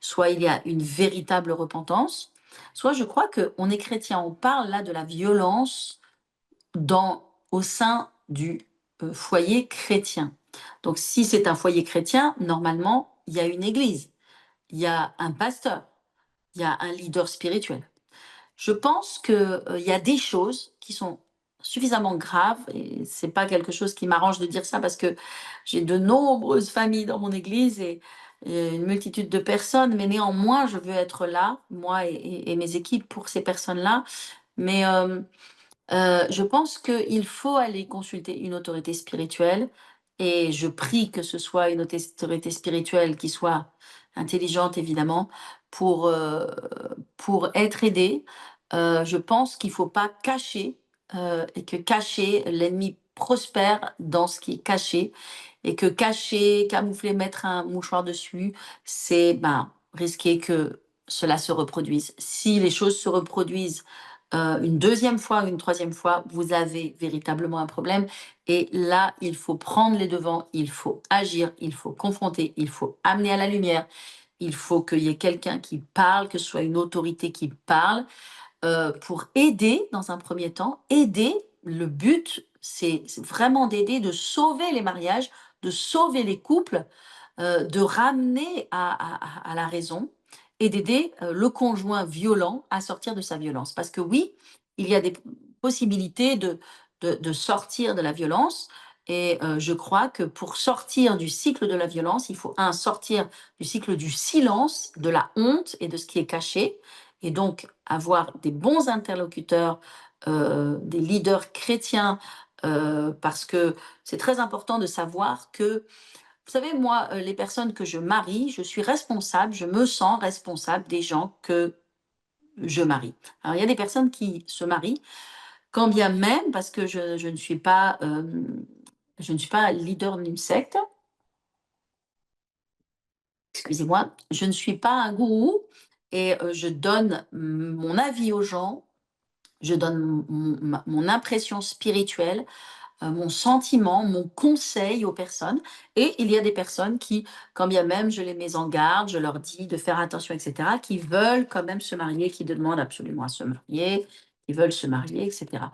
soit il y a une véritable repentance, soit je crois qu'on est chrétien. On parle là de la violence au sein du foyer chrétien. Donc, si c'est un foyer chrétien, normalement, il y a une église, il y a un pasteur, il y a un leader spirituel. Je pense qu'il y a des choses qui sont suffisamment graves, et c'est pas quelque chose qui m'arrange de dire ça parce que j'ai de nombreuses familles dans mon église et une multitude de personnes, mais néanmoins, je veux être là, moi et mes équipes, pour ces personnes-là. Mais je pense qu'il faut aller consulter une autorité spirituelle et je prie que ce soit une autorité spirituelle qui soit intelligente évidemment pour, heu, pour être aidé. Je pense qu'il faut pas cacher, et que cacher, l'ennemi prospère dans ce qui est caché et que cacher, camoufler, mettre un mouchoir dessus, c'est, ben, risquer que cela se reproduise. Si les choses se reproduisent une deuxième fois, une troisième fois, vous avez véritablement un problème. Et là, il faut prendre les devants, il faut agir, il faut confronter, il faut amener à la lumière, il faut qu'il y ait quelqu'un qui parle, que ce soit une autorité qui parle, pour aider dans un premier temps. Aider, le but, c'est vraiment d'aider, de sauver les mariages, de sauver les couples, de ramener à la raison et d'aider, le conjoint violent à sortir de sa violence. Parce que oui, il y a des possibilités de sortir de la violence et je crois que pour sortir du cycle de la violence, il faut sortir du cycle du silence, de la honte et de ce qui est caché et donc avoir des bons interlocuteurs, des leaders chrétiens, parce que c'est très important de savoir que vous savez, moi, les personnes que je marie, je suis responsable, je me sens responsable des gens que je marie. Alors, il y a des personnes qui se marient, quand bien même, parce que je ne suis pas leader d'une secte, excusez-moi, je ne suis pas un gourou et je donne mon avis aux gens, je donne mon impression spirituelle, mon sentiment, mon conseil aux personnes. Et il y a des personnes qui, quand bien même je les mets en garde, je leur dis de faire attention, etc., qui veulent quand même se marier, qui demandent absolument à se marier, qui veulent se marier, etc.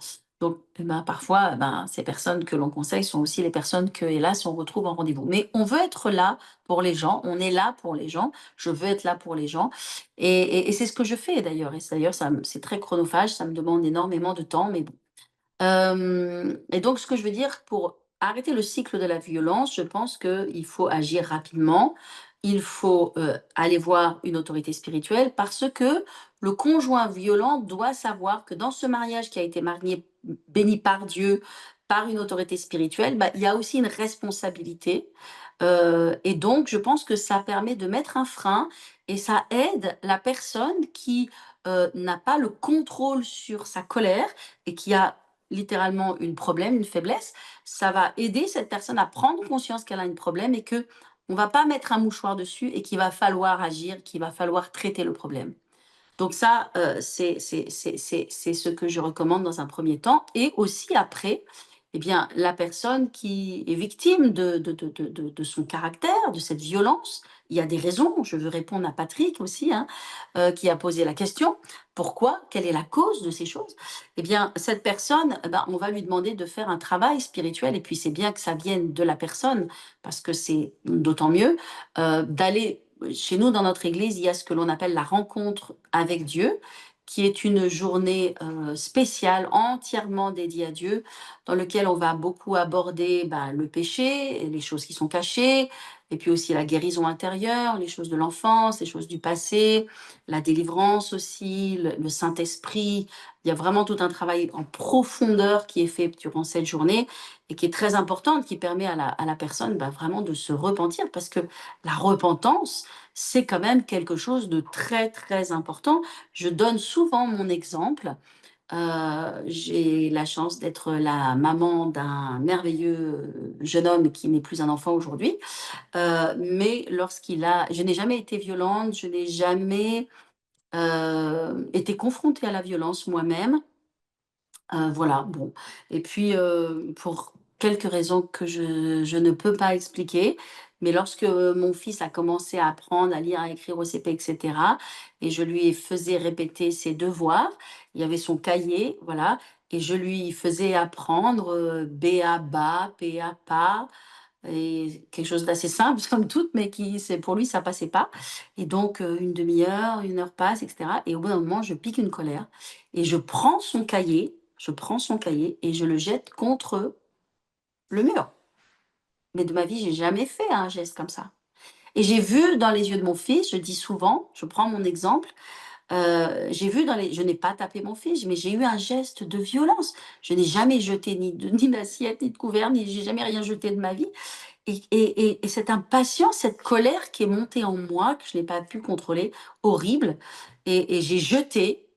Donc, parfois, ces personnes que l'on conseille sont aussi les personnes que, hélas, on retrouve en rendez-vous. Mais on veut être là pour les gens, on est là pour les gens, je veux être là pour les gens. Et c'est ce que je fais d'ailleurs. Et d'ailleurs, c'est très chronophage, ça me demande énormément de temps, mais bon. Et donc ce que je veux dire, pour arrêter le cycle de la violence, je pense qu'il faut agir rapidement. Il faut, aller voir une autorité spirituelle parce que le conjoint violent doit savoir que dans ce mariage qui a été marié béni par Dieu, par une autorité spirituelle, il y a aussi une responsabilité, et donc je pense que ça permet de mettre un frein et ça aide la personne qui, n'a pas le contrôle sur sa colère et qui a littéralement une faiblesse, ça va aider cette personne à prendre conscience qu'elle a un problème et que on va pas mettre un mouchoir dessus et qu'il va falloir agir, qu'il va falloir traiter le problème. Donc ça, c'est ce que je recommande dans un premier temps et aussi après, eh bien, la personne qui est victime de son caractère, de cette violence, il y a des raisons. Je veux répondre à Patrick aussi, hein, qui a posé la question. Pourquoi? Quelle est la cause de ces choses? Eh bien, cette personne, on va lui demander de faire un travail spirituel et puis c'est bien que ça vienne de la personne parce que c'est d'autant mieux, d'aller chez nous, dans notre église, il y a ce que l'on appelle la rencontre avec Dieu, qui est une journée spéciale, entièrement dédiée à Dieu, dans lequel on va beaucoup aborder le péché, et les choses qui sont cachées, et puis aussi la guérison intérieure, les choses de l'enfance, les choses du passé, la délivrance aussi, le Saint-Esprit. Il y a vraiment tout un travail en profondeur qui est fait durant cette journée et qui est très importante, qui permet à la personne vraiment de se repentir, parce que la repentance, c'est quand même quelque chose de très, très important. Je donne souvent mon exemple. J'ai la chance d'être la maman d'un merveilleux jeune homme qui n'est plus un enfant aujourd'hui. Mais je n'ai jamais été violente, je n'ai jamais été confrontée à la violence moi-même. Voilà, bon. Et puis, pour quelques raisons que je ne peux pas expliquer, mais lorsque mon fils a commencé à apprendre à lire, à écrire au CP et cetera, et je lui faisais répéter ses devoirs, il y avait son cahier, voilà, et je lui faisais apprendre, B à bas, P à pas, et quelque chose d'assez simple somme toute, mais qui c'est pour lui ça passait pas. Et donc, 1/2 heure, 1 heure passe et cetera et au bout d'un moment, je pique une colère et je prends son cahier et je le jette contre le mur. Mais de ma vie, j'ai jamais fait un geste comme ça et j'ai vu dans les yeux de mon fils, je dis souvent, je prends mon exemple, j'ai vu dans les je n'ai pas tapé mon fils, mais j'ai eu un geste de violence. Je n'ai jamais jeté ni d'assiette, ni de couvert, ni j'ai jamais rien jeté de ma vie. Et cette impatience, cette colère qui est montée en moi, que je n'ai pas pu contrôler, horrible, et j'ai jeté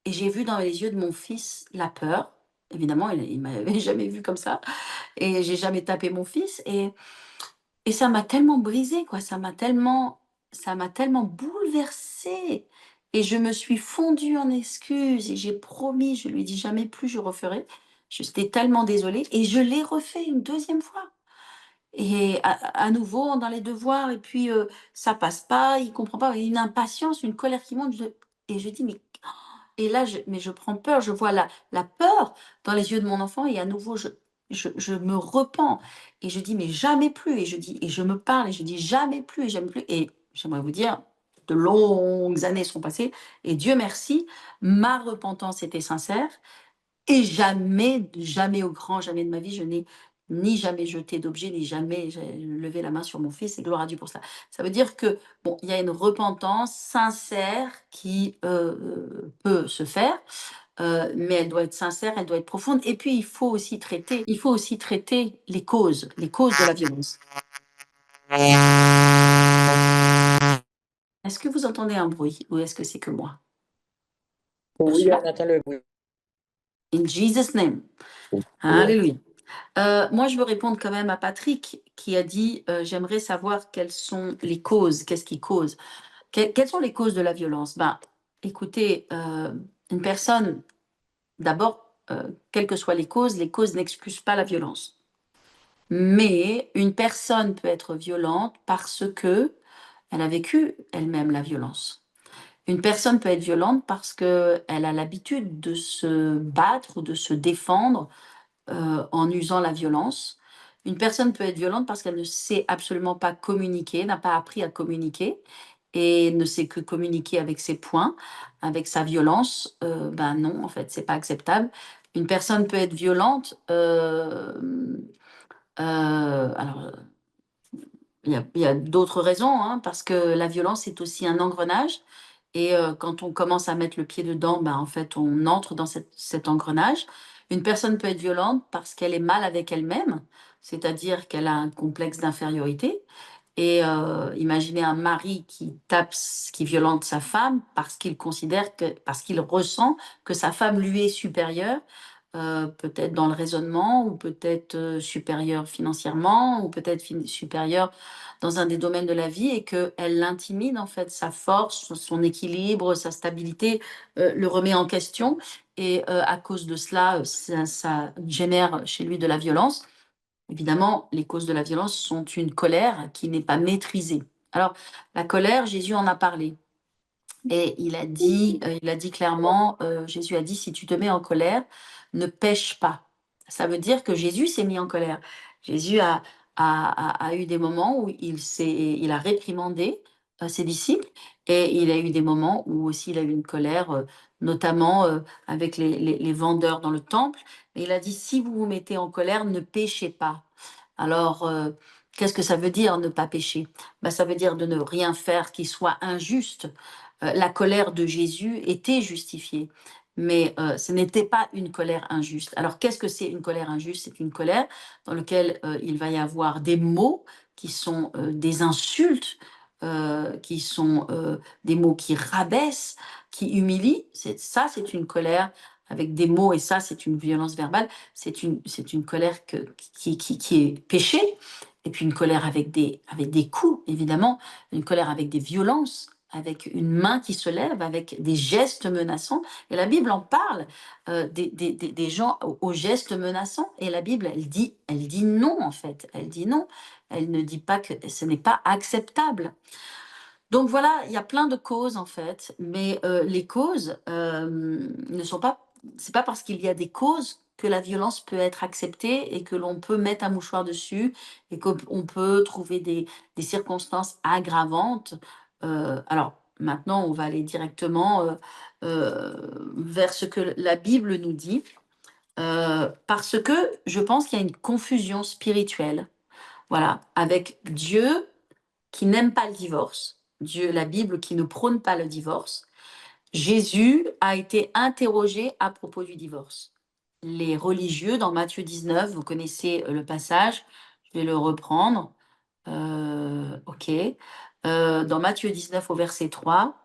et j'ai vu dans les yeux de mon fils la peur. Évidemment, il m'avait jamais vu comme ça et j'ai jamais tapé mon fils et ça m'a tellement brisée quoi, ça m'a tellement bouleversée et je me suis fondue en excuses et j'ai promis, je lui ai dit: «Jamais plus je referai». J'étais tellement désolée et je l'ai refait une deuxième fois. Et à nouveau dans les devoirs et puis, ça passe pas, il comprend pas, une impatience, une colère qui monte, et je dis: «Mais» et là je prends peur, je vois la peur dans les yeux de mon enfant et à nouveau je me repens et je dis: «Mais jamais plus» et je dis et je me parle et je dis: «Jamais plus et jamais plus» et j'aimerais vous dire, de longues années sont passées et Dieu merci, ma repentance était sincère et jamais, jamais au grand jamais de ma vie, je n'ai ni jamais jeté d'objet, ni jamais j'ai levé la main sur mon fils et gloire à Dieu pour cela. Ça veut dire que, bon, il y a une repentance sincère qui, peut se faire, mais elle doit être sincère, elle doit être profonde et puis il faut aussi traiter les causes de la violence. Est-ce que vous entendez un bruit ou est-ce que c'est que moi? Oui, Celui-là? on entend le bruit. In Jesus name. Ouais. Alléluia. Moi, je veux répondre quand même à Patrick qui a dit, «J'aimerais savoir quelles sont les causes, qu'est-ce qui cause?» Quelles sont les causes de la violence? Écoutez, une personne d'abord, quelles que soient les causes n'excusent pas la violence. Mais une personne peut être violente parce que elle a vécu elle-même la violence. Une personne peut être violente parce qu'elle a l'habitude de se battre ou de se défendre en usant la violence. Une personne peut être violente parce qu'elle ne sait absolument pas communiquer, n'a pas appris à communiquer et ne sait que communiquer avec ses poings, avec sa violence. Ben non, en fait, c'est pas acceptable. Une personne peut être violente. Alors, il y a d'autres raisons, hein, parce que la violence est aussi un engrenage. Et quand on commence à mettre le pied dedans, ben, en fait, on entre dans cet engrenage. Une personne peut être violente parce qu'elle est mal avec elle-même, c'est-à-dire qu'elle a un complexe d'infériorité. Et imaginez un mari qui qui violente sa femme parce qu'il considère parce qu'il ressent que sa femme lui est supérieure, peut-être dans le raisonnement, ou peut-être supérieure financièrement, ou peut-être supérieure dans un des domaines de la vie, et qu'elle l'intimide en fait, sa force, son équilibre, sa stabilité, le remet en question. Et à cause de cela, ça génère chez lui de la violence. Évidemment, les causes de la violence sont une colère qui n'est pas maîtrisée. Alors, la colère, Jésus en a parlé. Et il a dit clairement, Jésus a dit: «Si tu te mets en colère, ne pêche pas». Ça veut dire que Jésus s'est mis en colère. Jésus a eu des moments où il a réprimandé, ses disciples, et il a eu des moments où aussi il a eu une colère, notamment, avec les vendeurs dans le temple. Et il a dit: «Si vous vous mettez en colère, ne péchez pas». Alors, qu'est-ce que ça veut dire ne pas pécher? Bah, ça veut dire de ne rien faire qui soit injuste. La colère de Jésus était justifiée, mais ce n'était pas une colère injuste. Alors qu'est-ce que c'est une colère injuste? C'est une colère dans laquelle il va y avoir des mots qui sont des insultes, qui sont des mots qui rabaissent, qui humilient. C'est une colère avec des mots, et ça, c'est une violence verbale. C'est une colère qui est péché. Et puis une colère avec des coups, évidemment, une colère avec des violences, avec une main qui se lève, avec des gestes menaçants. Et la Bible en parle, des gens aux gestes menaçants. Et la Bible, elle dit non, en fait. Elle dit non. Elle ne dit pas que ce n'est pas acceptable. Donc voilà, il y a plein de causes, en fait. Mais les causes ne sont pas... C'est pas parce qu'il y a des causes que la violence peut être acceptée et que l'on peut mettre un mouchoir dessus et qu'on peut trouver des circonstances aggravantes. Alors maintenant, on va aller directement vers ce que la Bible nous dit, parce que je pense qu'il y a une confusion spirituelle, voilà, avec Dieu qui n'aime pas le divorce, Dieu, la Bible qui ne prône pas le divorce. Jésus a été interrogé à propos du divorce. Les religieux, dans Matthieu 19, vous connaissez le passage, je vais le reprendre. Ok. Dans Matthieu 19 au verset 3,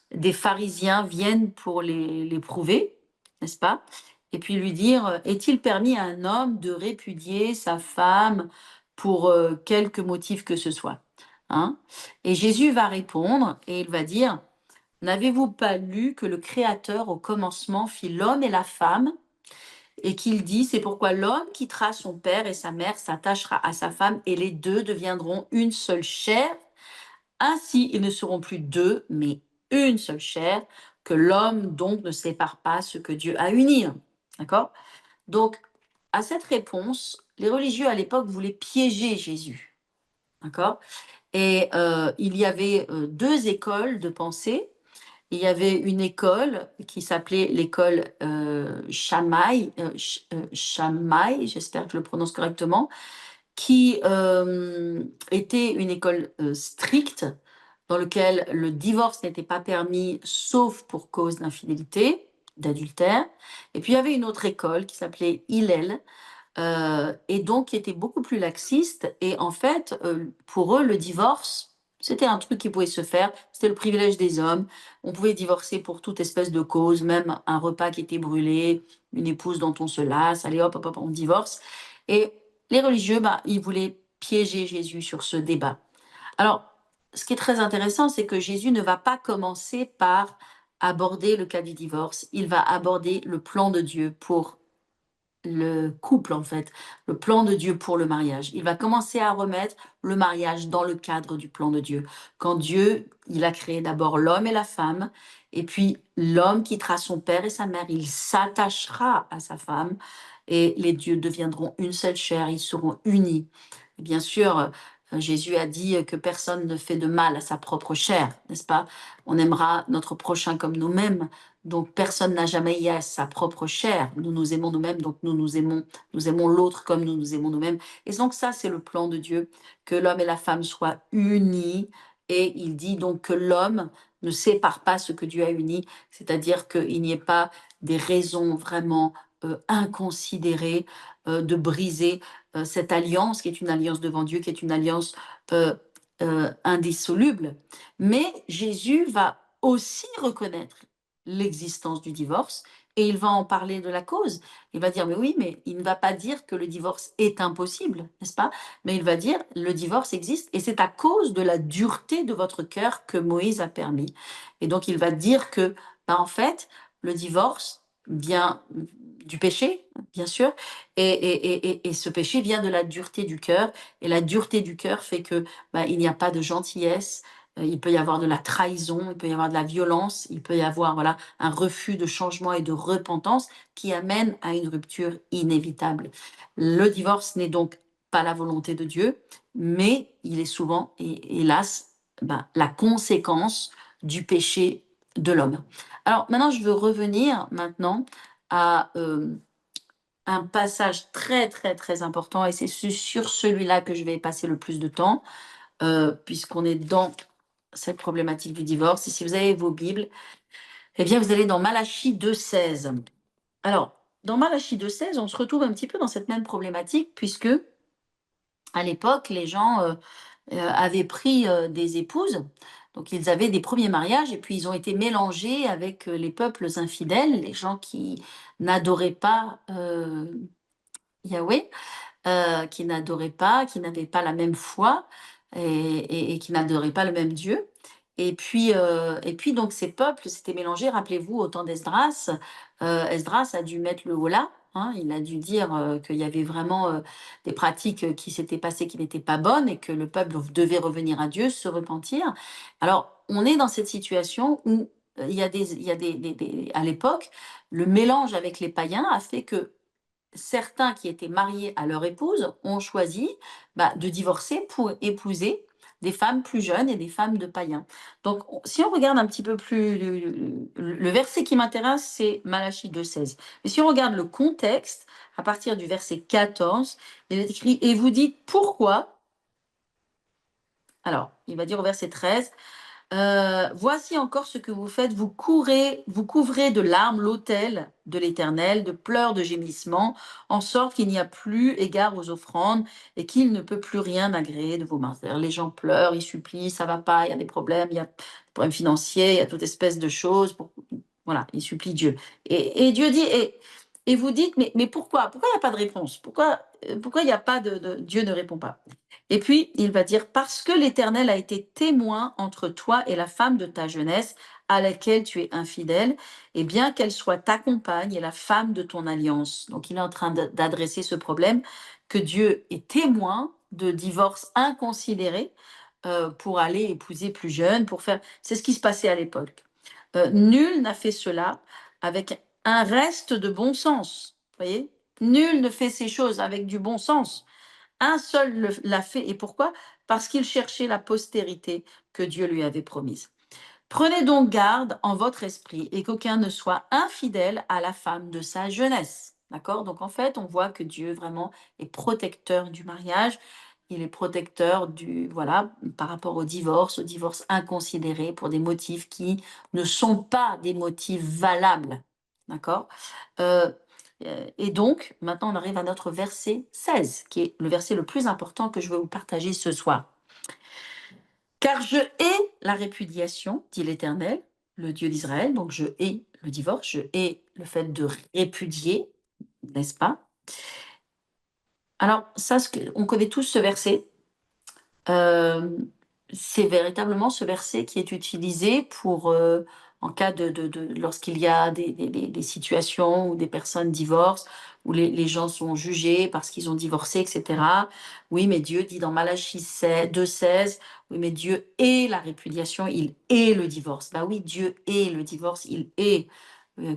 des pharisiens viennent pour les prouver, n'est-ce pas? Et puis lui dire: est-il permis à un homme de répudier sa femme pour quelque motif que ce soit, hein? Et Jésus va répondre et il va dire: n'avez-vous pas lu que le Créateur au commencement fit l'homme et la femme, et qu'il dit: c'est pourquoi l'homme quittera son père et sa mère, s'attachera à sa femme, et les deux deviendront une seule chair. Ainsi, ils ne seront plus deux, mais une seule chair, que l'homme donc ne sépare pas ce que Dieu a uni. D'accord? Donc, à cette réponse, les religieux à l'époque voulaient piéger Jésus. D'accord? Et il y avait deux écoles de pensée. Il y avait une école qui s'appelait l'école Shammai, Shammai, j'espère que je le prononce correctement, qui était une école stricte, dans laquelle le divorce n'était pas permis sauf pour cause d'infidélité, d'adultère. Et puis il y avait une autre école qui s'appelait Hillel, et donc qui était beaucoup plus laxiste. Et en fait, pour eux, le divorce, c'était un truc qui pouvait se faire, c'était le privilège des hommes. On pouvait divorcer pour toute espèce de cause, même un repas qui était brûlé, une épouse dont on se lasse, allez hop, hop, hop, on divorce. Et les religieux, bah, ils voulaient piéger Jésus sur ce débat. Alors, ce qui est très intéressant, c'est que Jésus ne va pas commencer par aborder le cas du divorce. Il va aborder le plan de Dieu pour le couple, en fait, le plan de Dieu pour le mariage. Il va commencer à remettre le mariage dans le cadre du plan de Dieu. Quand Dieu, il a créé d'abord l'homme et la femme, et puis l'homme quittera son père et sa mère, il s'attachera à sa femme, et les dieux deviendront une seule chair, ils seront unis. Et bien sûr, Jésus a dit que personne ne fait de mal à sa propre chair, n'est-ce pas? On aimera notre prochain comme nous-mêmes. Donc personne n'a jamais hier sa propre chair. Nous nous aimons nous-mêmes, donc nous aimons l'autre comme nous nous aimons nous-mêmes. Et donc ça, c'est le plan de Dieu, que l'homme et la femme soient unis. Et il dit donc que l'homme ne sépare pas ce que Dieu a uni, c'est-à-dire qu'il n'y ait pas des raisons vraiment inconsidérées de briser cette alliance qui est une alliance devant Dieu, qui est une alliance indissoluble. Mais Jésus va aussi reconnaître l'existence du divorce et il va en parler de la cause. Il va dire, mais oui, mais il ne va pas dire que le divorce est impossible, n'est-ce pas? Mais il va dire, le divorce existe et c'est à cause de la dureté de votre cœur que Moïse a permis. Et donc il va dire que, bah, en fait, le divorce vient du péché, bien sûr, et ce péché vient de la dureté du cœur, et la dureté du cœur fait que bah, il n'y a pas de gentillesse, il peut y avoir de la trahison, il peut y avoir de la violence, il peut y avoir voilà, un refus de changement et de repentance qui amène à une rupture inévitable. Le divorce n'est donc pas la volonté de Dieu, mais il est souvent, et hélas, bah, la conséquence du péché de l'homme. Alors maintenant, je veux revenir maintenant à un passage très, très, très important, et c'est sur celui-là que je vais passer le plus de temps, puisqu'on est dans cette problématique du divorce. Et si vous avez vos Bibles, eh bien, vous allez dans Malachie 2,16. Alors, dans Malachie 2,16, on se retrouve un petit peu dans cette même problématique, puisque à l'époque, les gens avaient pris des épouses, donc ils avaient des premiers mariages, et puis ils ont été mélangés avec les peuples infidèles, les gens qui n'adoraient pas Yahweh, qui n'adoraient pas, qui n'avaient pas la même foi et qui n'adoraient pas le même Dieu. Et puis donc ces peuples s'étaient mélangés. Rappelez-vous, au temps d'Esdras, Esdras a dû mettre le holà. Hein, il a dû dire qu'il y avait vraiment des pratiques qui s'étaient passées qui n'étaient pas bonnes et que le peuple devait revenir à Dieu, se repentir. Alors, on est dans cette situation où il y a à l'époque, le mélange avec les païens a fait que certains qui étaient mariés à leur épouse ont choisi de divorcer pour épouser des femmes plus jeunes et des femmes de païens. Donc, si on regarde un petit peu plus, le verset qui m'intéresse, c'est Malachie 2,16. Mais si on regarde le contexte, à partir du verset 14, il est écrit « Et vous dites pourquoi ?» Alors, il va dire au verset 13, voici encore ce que vous faites, vous couvrez de larmes l'autel de l'Éternel, de pleurs, de gémissements, en sorte qu'il n'y a plus égard aux offrandes et qu'il ne peut plus rien agréer de vos mains. C'est-à-dire, les gens pleurent, ils supplient, ça va pas, il y a des problèmes, il y a des problèmes financiers, il y a toute espèce de choses. Voilà, ils supplient Dieu. Et Dieu dit, et vous dites, mais pourquoi? Pourquoi il n'y a pas de réponse? Pourquoi il n'y a pas Dieu ne répond pas? Et puis, il va dire, parce que l'Éternel a été témoin entre toi et la femme de ta jeunesse, à laquelle tu es infidèle, et bien qu'elle soit ta compagne et la femme de ton alliance. Donc, il est en train d'adresser ce problème, que Dieu est témoin de divorce inconsidéré pour aller épouser plus jeune, pour faire... C'est ce qui se passait à l'époque. Nul n'a fait cela avec un reste de bon sens. Vous voyez? Nul ne fait ces choses avec du bon sens. Un seul l'a fait. Et pourquoi? Parce qu'il cherchait la postérité que Dieu lui avait promise. Prenez donc garde en votre esprit et qu'aucun ne soit infidèle à la femme de sa jeunesse. D'accord? Donc en fait, on voit que Dieu vraiment est protecteur du mariage. Il est protecteur voilà, par rapport au divorce inconsidéré pour des motifs qui ne sont pas des motifs valables. D'accord? Et donc, maintenant, on arrive à notre verset 16, qui est le verset le plus important que je vais vous partager ce soir. Car je hais la répudiation, dit l'Éternel, le Dieu d'Israël. Donc, je hais le divorce, je hais le fait de répudier, n'est-ce pas? Alors, ça, on connaît tous ce verset. C'est véritablement ce verset qui est utilisé pour en cas lorsqu'il y a des situations où des personnes divorcent, où les gens sont jugés parce qu'ils ont divorcé, etc. Oui, mais Dieu dit dans Malachie 2,16, oui, mais Dieu est la répudiation, il est le divorce. Bah oui, Dieu est le divorce, il est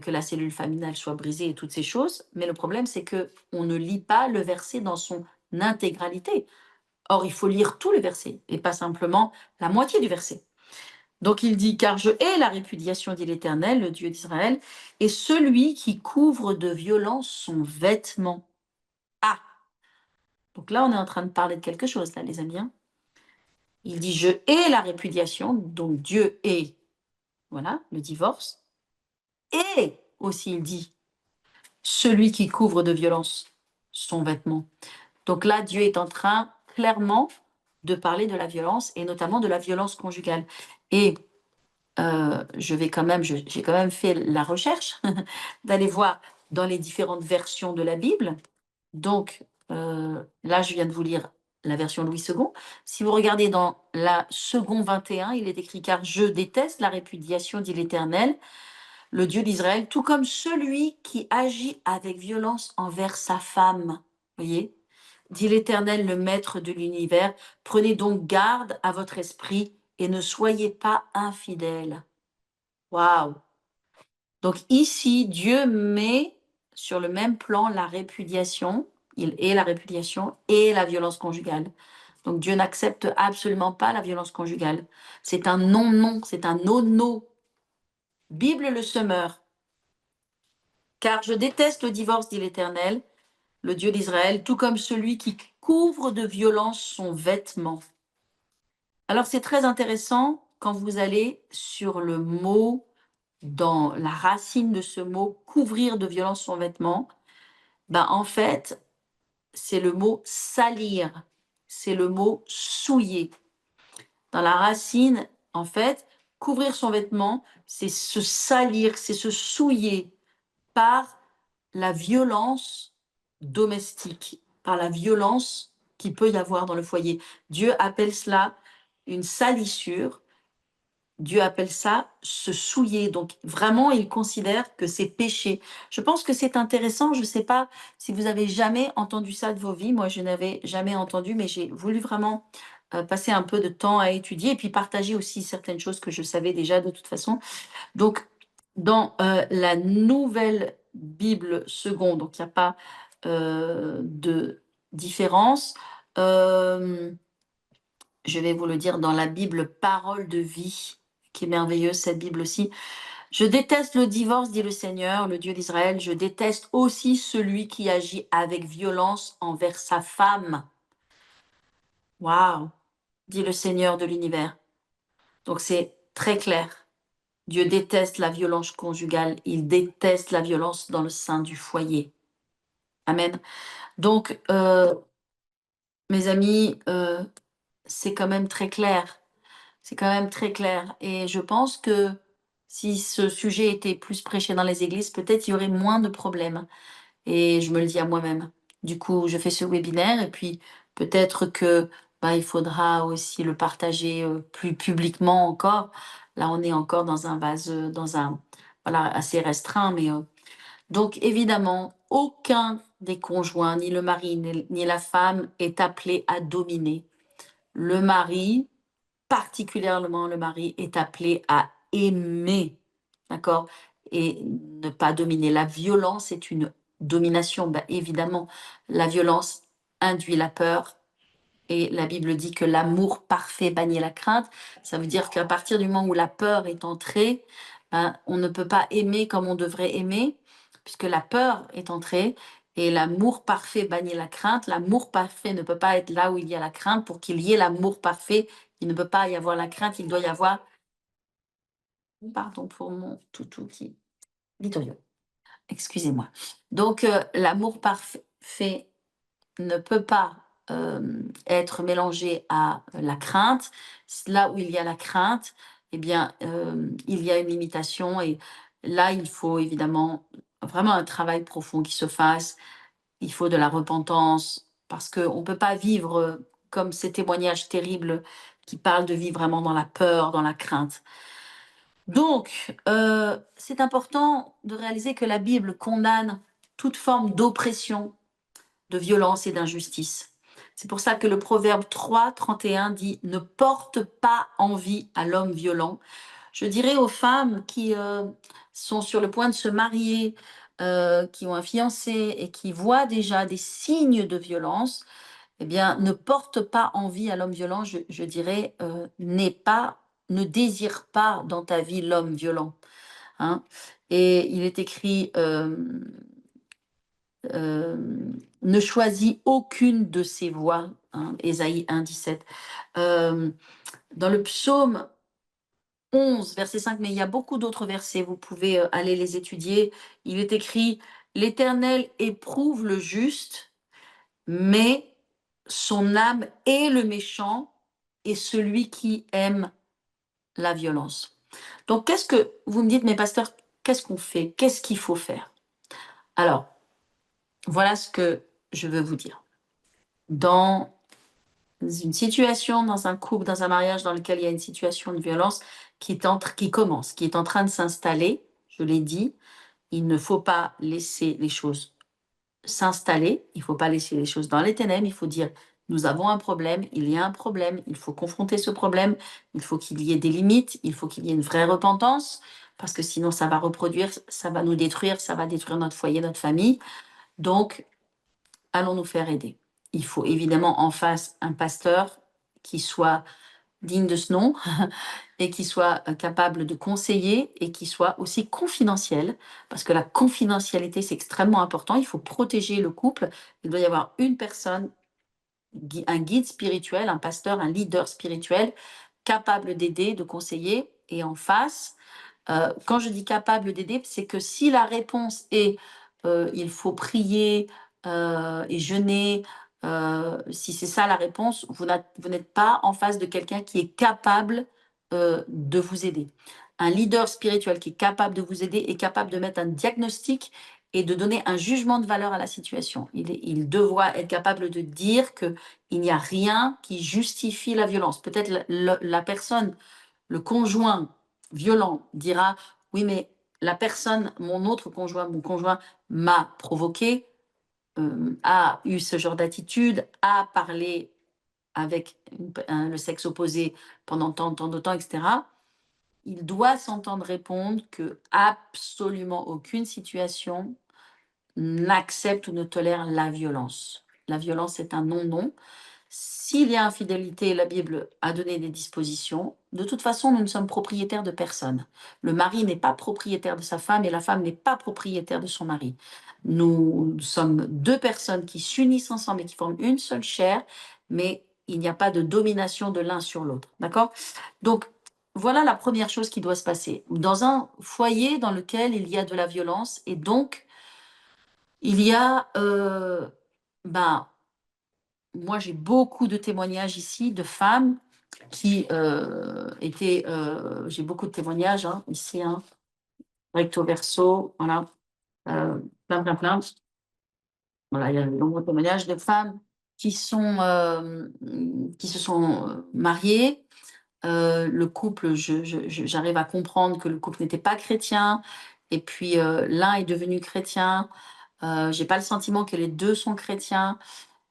que la cellule familiale soit brisée et toutes ces choses. Mais le problème, c'est que on ne lit pas le verset dans son intégralité. Or, il faut lire tout le verset et pas simplement la moitié du verset. Donc il dit, car je hais la répudiation, dit l'Éternel, le Dieu d'Israël, et celui qui couvre de violence son vêtement. Ah, donc là, on est en train de parler de quelque chose, là, les amis. Hein. Il dit, je hais la répudiation, donc Dieu hait, voilà, le divorce. Et aussi, il dit, celui qui couvre de violence son vêtement. Donc là, Dieu est en train, clairement, de parler de la violence, et notamment de la violence conjugale. Et j'ai quand même fait la recherche d'aller voir dans les différentes versions de la Bible. Donc, là, je viens de vous lire la version Louis II. Si vous regardez dans la Second 21, il est écrit: car je déteste la répudiation, dit l'Éternel, le Dieu d'Israël, tout comme celui qui agit avec violence envers sa femme. Voyez, dit l'Éternel, le Maître de l'univers, prenez donc garde à votre esprit et ne soyez pas infidèles. Waouh! Donc ici, Dieu met sur le même plan la répudiation, il est la répudiation et la violence conjugale. Donc Dieu n'accepte absolument pas la violence conjugale. C'est un non-non, c'est un no-no. Bible le semeur. Car je déteste le divorce, dit l'Éternel, le Dieu d'Israël, tout comme celui qui couvre de violence son vêtement. Alors c'est très intéressant quand vous allez sur le mot, dans la racine de ce mot, couvrir de violence son vêtement, ben en fait, c'est le mot salir, c'est le mot souiller. Dans la racine, en fait, couvrir son vêtement, c'est se salir, c'est se souiller par la violence domestique, par la violence qu'il peut y avoir dans le foyer. Dieu appelle cela une salissure. Dieu appelle ça se souiller. Donc vraiment, il considère que c'est péché. Je pense que c'est intéressant. Je ne sais pas si vous avez jamais entendu ça de vos vies. Moi, je n'avais jamais entendu, mais j'ai voulu vraiment passer un peu de temps à étudier et puis partager aussi certaines choses que je savais déjà de toute façon. Donc, dans la nouvelle Bible seconde, donc il n'y a pas de différence. Je vais vous le dire dans la Bible Parole de vie, qui est merveilleuse, cette Bible aussi. Je déteste le divorce, dit le Seigneur, le Dieu d'Israël. Je déteste aussi celui qui agit avec violence envers sa femme. Waouh, dit le Seigneur de l'univers. Donc c'est très clair. Dieu déteste la violence conjugale. Il déteste la violence dans le sein du foyer. Amen. Donc, mes amis, c'est quand même très clair. C'est quand même très clair. Et je pense que si ce sujet était plus prêché dans les églises, peut-être il y aurait moins de problèmes. Et je me le dis à moi-même. Du coup, je fais ce webinaire et puis peut-être que il faudra aussi le partager plus publiquement encore. Là, on est encore dans un vase, dans un voilà assez restreint, mais donc évidemment, aucun des conjoints, ni le mari ni la femme, est appelé à dominer. Le mari, particulièrement le mari, est appelé à aimer, d'accord? Et ne pas dominer. La violence est une domination. Évidemment, la violence induit la peur. Et la Bible dit que l'amour parfait bannit la crainte. Ça veut dire qu'à partir du moment où la peur est entrée, on ne peut pas aimer comme on devrait aimer, puisque la peur est entrée. Et l'amour parfait bannit la crainte. L'amour parfait ne peut pas être là où il y a la crainte. Pour qu'il y ait l'amour parfait, il ne peut pas y avoir la crainte, il doit y avoir... Pardon pour mon toutou qui... Vittorio, excusez-moi. Donc, l'amour parfait ne peut pas être mélangé à la crainte. Là où il y a la crainte, eh bien, il y a une limitation. Et là, il faut évidemment vraiment un travail profond qui se fasse. Il faut de la repentance, parce qu'on ne peut pas vivre comme ces témoignages terribles qui parlent de vivre vraiment dans la peur, dans la crainte. Donc, c'est important de réaliser que la Bible condamne toute forme d'oppression, de violence et d'injustice. C'est pour ça que le proverbe 3:31 dit « Ne porte pas envie à l'homme violent ». Je dirais aux femmes qui sont sur le point de se marier, qui ont un fiancé et qui voient déjà des signes de violence, eh bien, ne porte pas envie à l'homme violent, je dirais, ne désire pas dans ta vie l'homme violent. Hein. Et il est écrit, ne choisis aucune de ses voies, hein, Ésaïe 1:17. Dans le psaume 11, verset 5, mais il y a beaucoup d'autres versets, vous pouvez aller les étudier. Il est écrit, l'Éternel éprouve le juste, mais son âme est le méchant et celui qui aime la violence. Donc, qu'est-ce que vous me dites, mais pasteur, qu'est-ce qu'on fait? Qu'est-ce qu'il faut faire? Alors, voilà ce que je veux vous dire. Dans une situation, dans un couple, dans un mariage dans lequel il y a une situation de violence qui est en train de s'installer, je l'ai dit, il ne faut pas laisser les choses s'installer, il ne faut pas laisser les choses dans les ténèbres, il faut dire nous avons un problème, il y a un problème, il faut confronter ce problème, il faut qu'il y ait des limites, il faut qu'il y ait une vraie repentance, parce que sinon ça va reproduire, ça va nous détruire, ça va détruire notre foyer, notre famille. Donc, allons nous faire aider. Il faut évidemment en face un pasteur qui soit digne de ce nom et qui soit capable de conseiller et qui soit aussi confidentiel, parce que la confidentialité, c'est extrêmement important. Il faut protéger le couple. Il doit y avoir une personne, un guide spirituel, un pasteur, un leader spirituel, capable d'aider, de conseiller. Et en face, quand je dis capable d'aider, c'est que si la réponse est il faut prier et jeûner, si c'est ça la réponse, vous n'êtes pas en face de quelqu'un qui est capable de vous aider. Un leader spirituel qui est capable de vous aider est capable de mettre un diagnostic et de donner un jugement de valeur à la situation. Il doit être capable de dire qu'il n'y a rien qui justifie la violence. Peut-être la personne, le conjoint violent dira « Oui, mais la personne, mon conjoint m'a provoqué, a eu ce genre d'attitude, a parlé avec le sexe opposé pendant tant de temps, etc. » Il doit s'entendre répondre que absolument aucune situation n'accepte ou ne tolère la violence. La violence est un non-non. S'il y a infidélité, la Bible a donné des dispositions. De toute façon, nous ne sommes propriétaires de personne. Le mari n'est pas propriétaire de sa femme et la femme n'est pas propriétaire de son mari. Nous sommes deux personnes qui s'unissent ensemble et qui forment une seule chair, mais il n'y a pas de domination de l'un sur l'autre. D'accord? Donc, voilà la première chose qui doit se passer. Dans un foyer dans lequel il y a de la violence et donc il y a moi, j'ai beaucoup de témoignages ici de femmes qui étaient. J'ai beaucoup de témoignages ici, recto verso, voilà, plein. Voilà, il y a de nombreux témoignages de femmes qui se sont mariées. Le couple, j'arrive à comprendre que le couple n'était pas chrétien, et puis l'un est devenu chrétien. J'ai pas le sentiment que les deux sont chrétiens.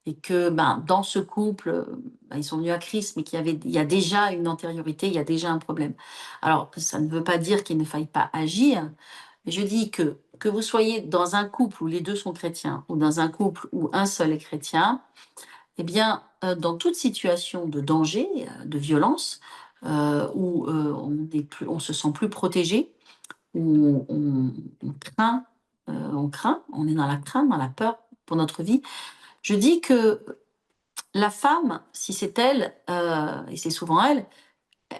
Et que dans ce couple, ils sont venus à Christ, mais il y a déjà une antériorité, il y a déjà un problème. Alors, ça ne veut pas dire qu'il ne faille pas agir, mais je dis que vous soyez dans un couple où les deux sont chrétiens, ou dans un couple où un seul est chrétien, eh bien, dans toute situation de danger, de violence, où on se sent plus protégé, où on craint, on est dans la crainte, dans la peur pour notre vie. Je dis que la femme, si c'est elle, et c'est souvent elle,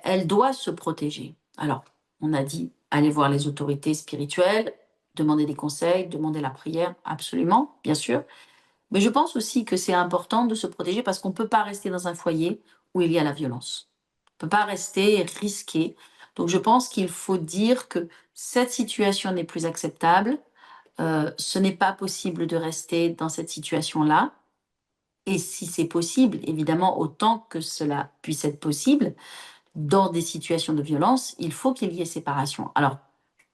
elle doit se protéger. Alors, on a dit, aller voir les autorités spirituelles, demander des conseils, demander la prière, absolument, bien sûr. Mais je pense aussi que c'est important de se protéger parce qu'on ne peut pas rester dans un foyer où il y a la violence. On ne peut pas rester et risquer. Donc, je pense qu'il faut dire que cette situation n'est plus acceptable. Ce n'est pas possible de rester dans cette situation-là. Et si c'est possible, évidemment, autant que cela puisse être possible, dans des situations de violence, il faut qu'il y ait séparation. Alors,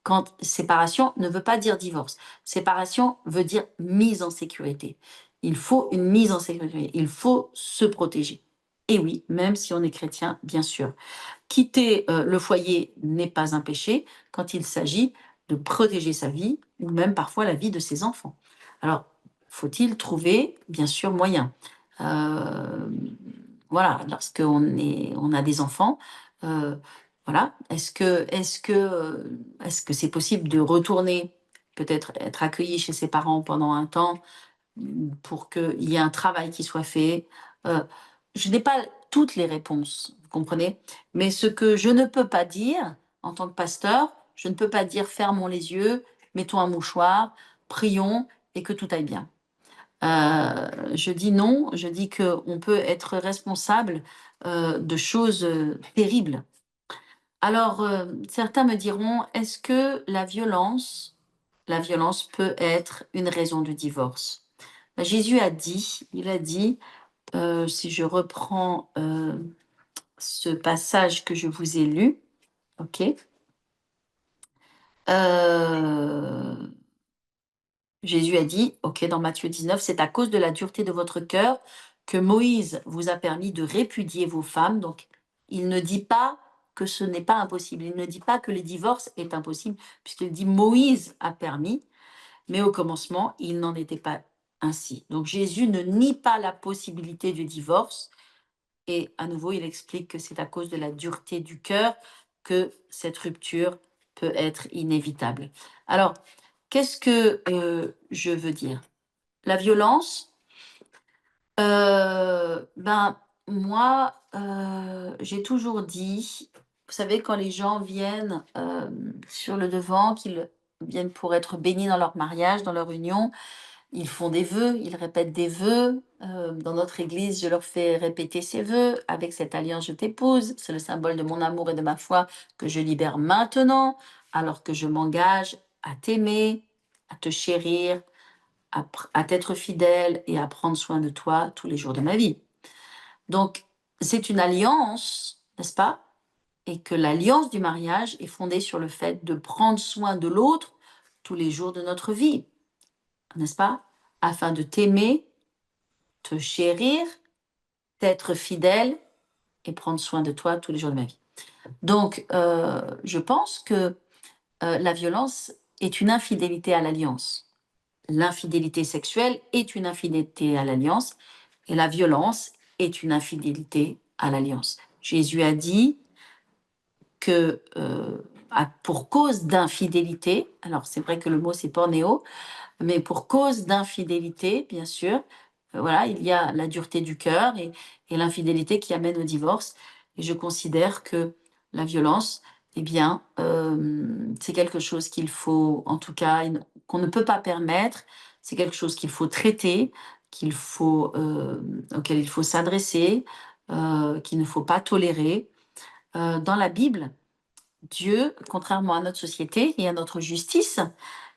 quand séparation ne veut pas dire divorce. Séparation veut dire mise en sécurité. Il faut une mise en sécurité. Il faut se protéger. Et oui, même si on est chrétien, bien sûr. Quitter le foyer n'est pas un péché quand il s'agit de protéger sa vie ou même parfois la vie de ses enfants. Alors, faut-il trouver, bien sûr, moyen. Voilà, on a des enfants, euh, voilà, est-ce que c'est possible de retourner, peut-être être accueilli chez ses parents pendant un temps pour qu'il y ait un travail qui soit fait? Euh, je n'ai pas toutes les réponses, vous comprenez? Mais ce que je ne peux pas dire en tant que pasteur, je ne peux pas dire fermons les yeux, mettons un mouchoir, prions et que tout aille bien. Je dis non, je dis qu'on peut être responsable de choses terribles. Alors, certains me diront, est-ce que la violence peut être une raison de divorce? Ben, Jésus a dit, il a dit, si je reprends ce passage que je vous ai lu, ok, euh, Jésus a dit, ok, dans Matthieu 19, c'est à cause de la dureté de votre cœur que Moïse vous a permis de répudier vos femmes. Donc, il ne dit pas que ce n'est pas impossible. Il ne dit pas que le divorce est impossible, puisqu'il dit Moïse a permis, mais au commencement, il n'en était pas ainsi. Donc, Jésus ne nie pas la possibilité du divorce. Et à nouveau, il explique que c'est à cause de la dureté du cœur que cette rupture peut être inévitable. Alors, qu'est-ce que je veux dire? La violence, moi, j'ai toujours dit, vous savez, quand les gens viennent sur le devant, qu'ils viennent pour être bénis dans leur mariage, dans leur union, ils font des vœux, ils répètent des vœux. Dans notre église, je leur fais répéter ces vœux. Avec cette alliance, je t'épouse. C'est le symbole de mon amour et de ma foi que je libère maintenant, alors que je m'engage à t'aimer, à te chérir, à t'être fidèle et à prendre soin de toi tous les jours de ma vie. Donc, c'est une alliance, n'est-ce pas? Et que l'alliance du mariage est fondée sur le fait de prendre soin de l'autre tous les jours de notre vie, n'est-ce pas? Afin de t'aimer, te chérir, t'être fidèle et prendre soin de toi tous les jours de ma vie. Donc, je pense que la violence est une infidélité à l'alliance. L'infidélité sexuelle est une infidélité à l'alliance et la violence est une infidélité à l'alliance. Jésus a dit que pour cause d'infidélité, alors c'est vrai que le mot c'est pornéo, mais pour cause d'infidélité, bien sûr, voilà, il y a la dureté du cœur et l'infidélité qui amène au divorce. Et je considère que la violence, eh bien, c'est quelque chose qu'il faut, en tout cas, qu'on ne peut pas permettre. C'est quelque chose qu'il faut traiter, auquel il faut s'adresser, qu'il ne faut pas tolérer. Dans la Bible, Dieu, contrairement à notre société et à notre justice,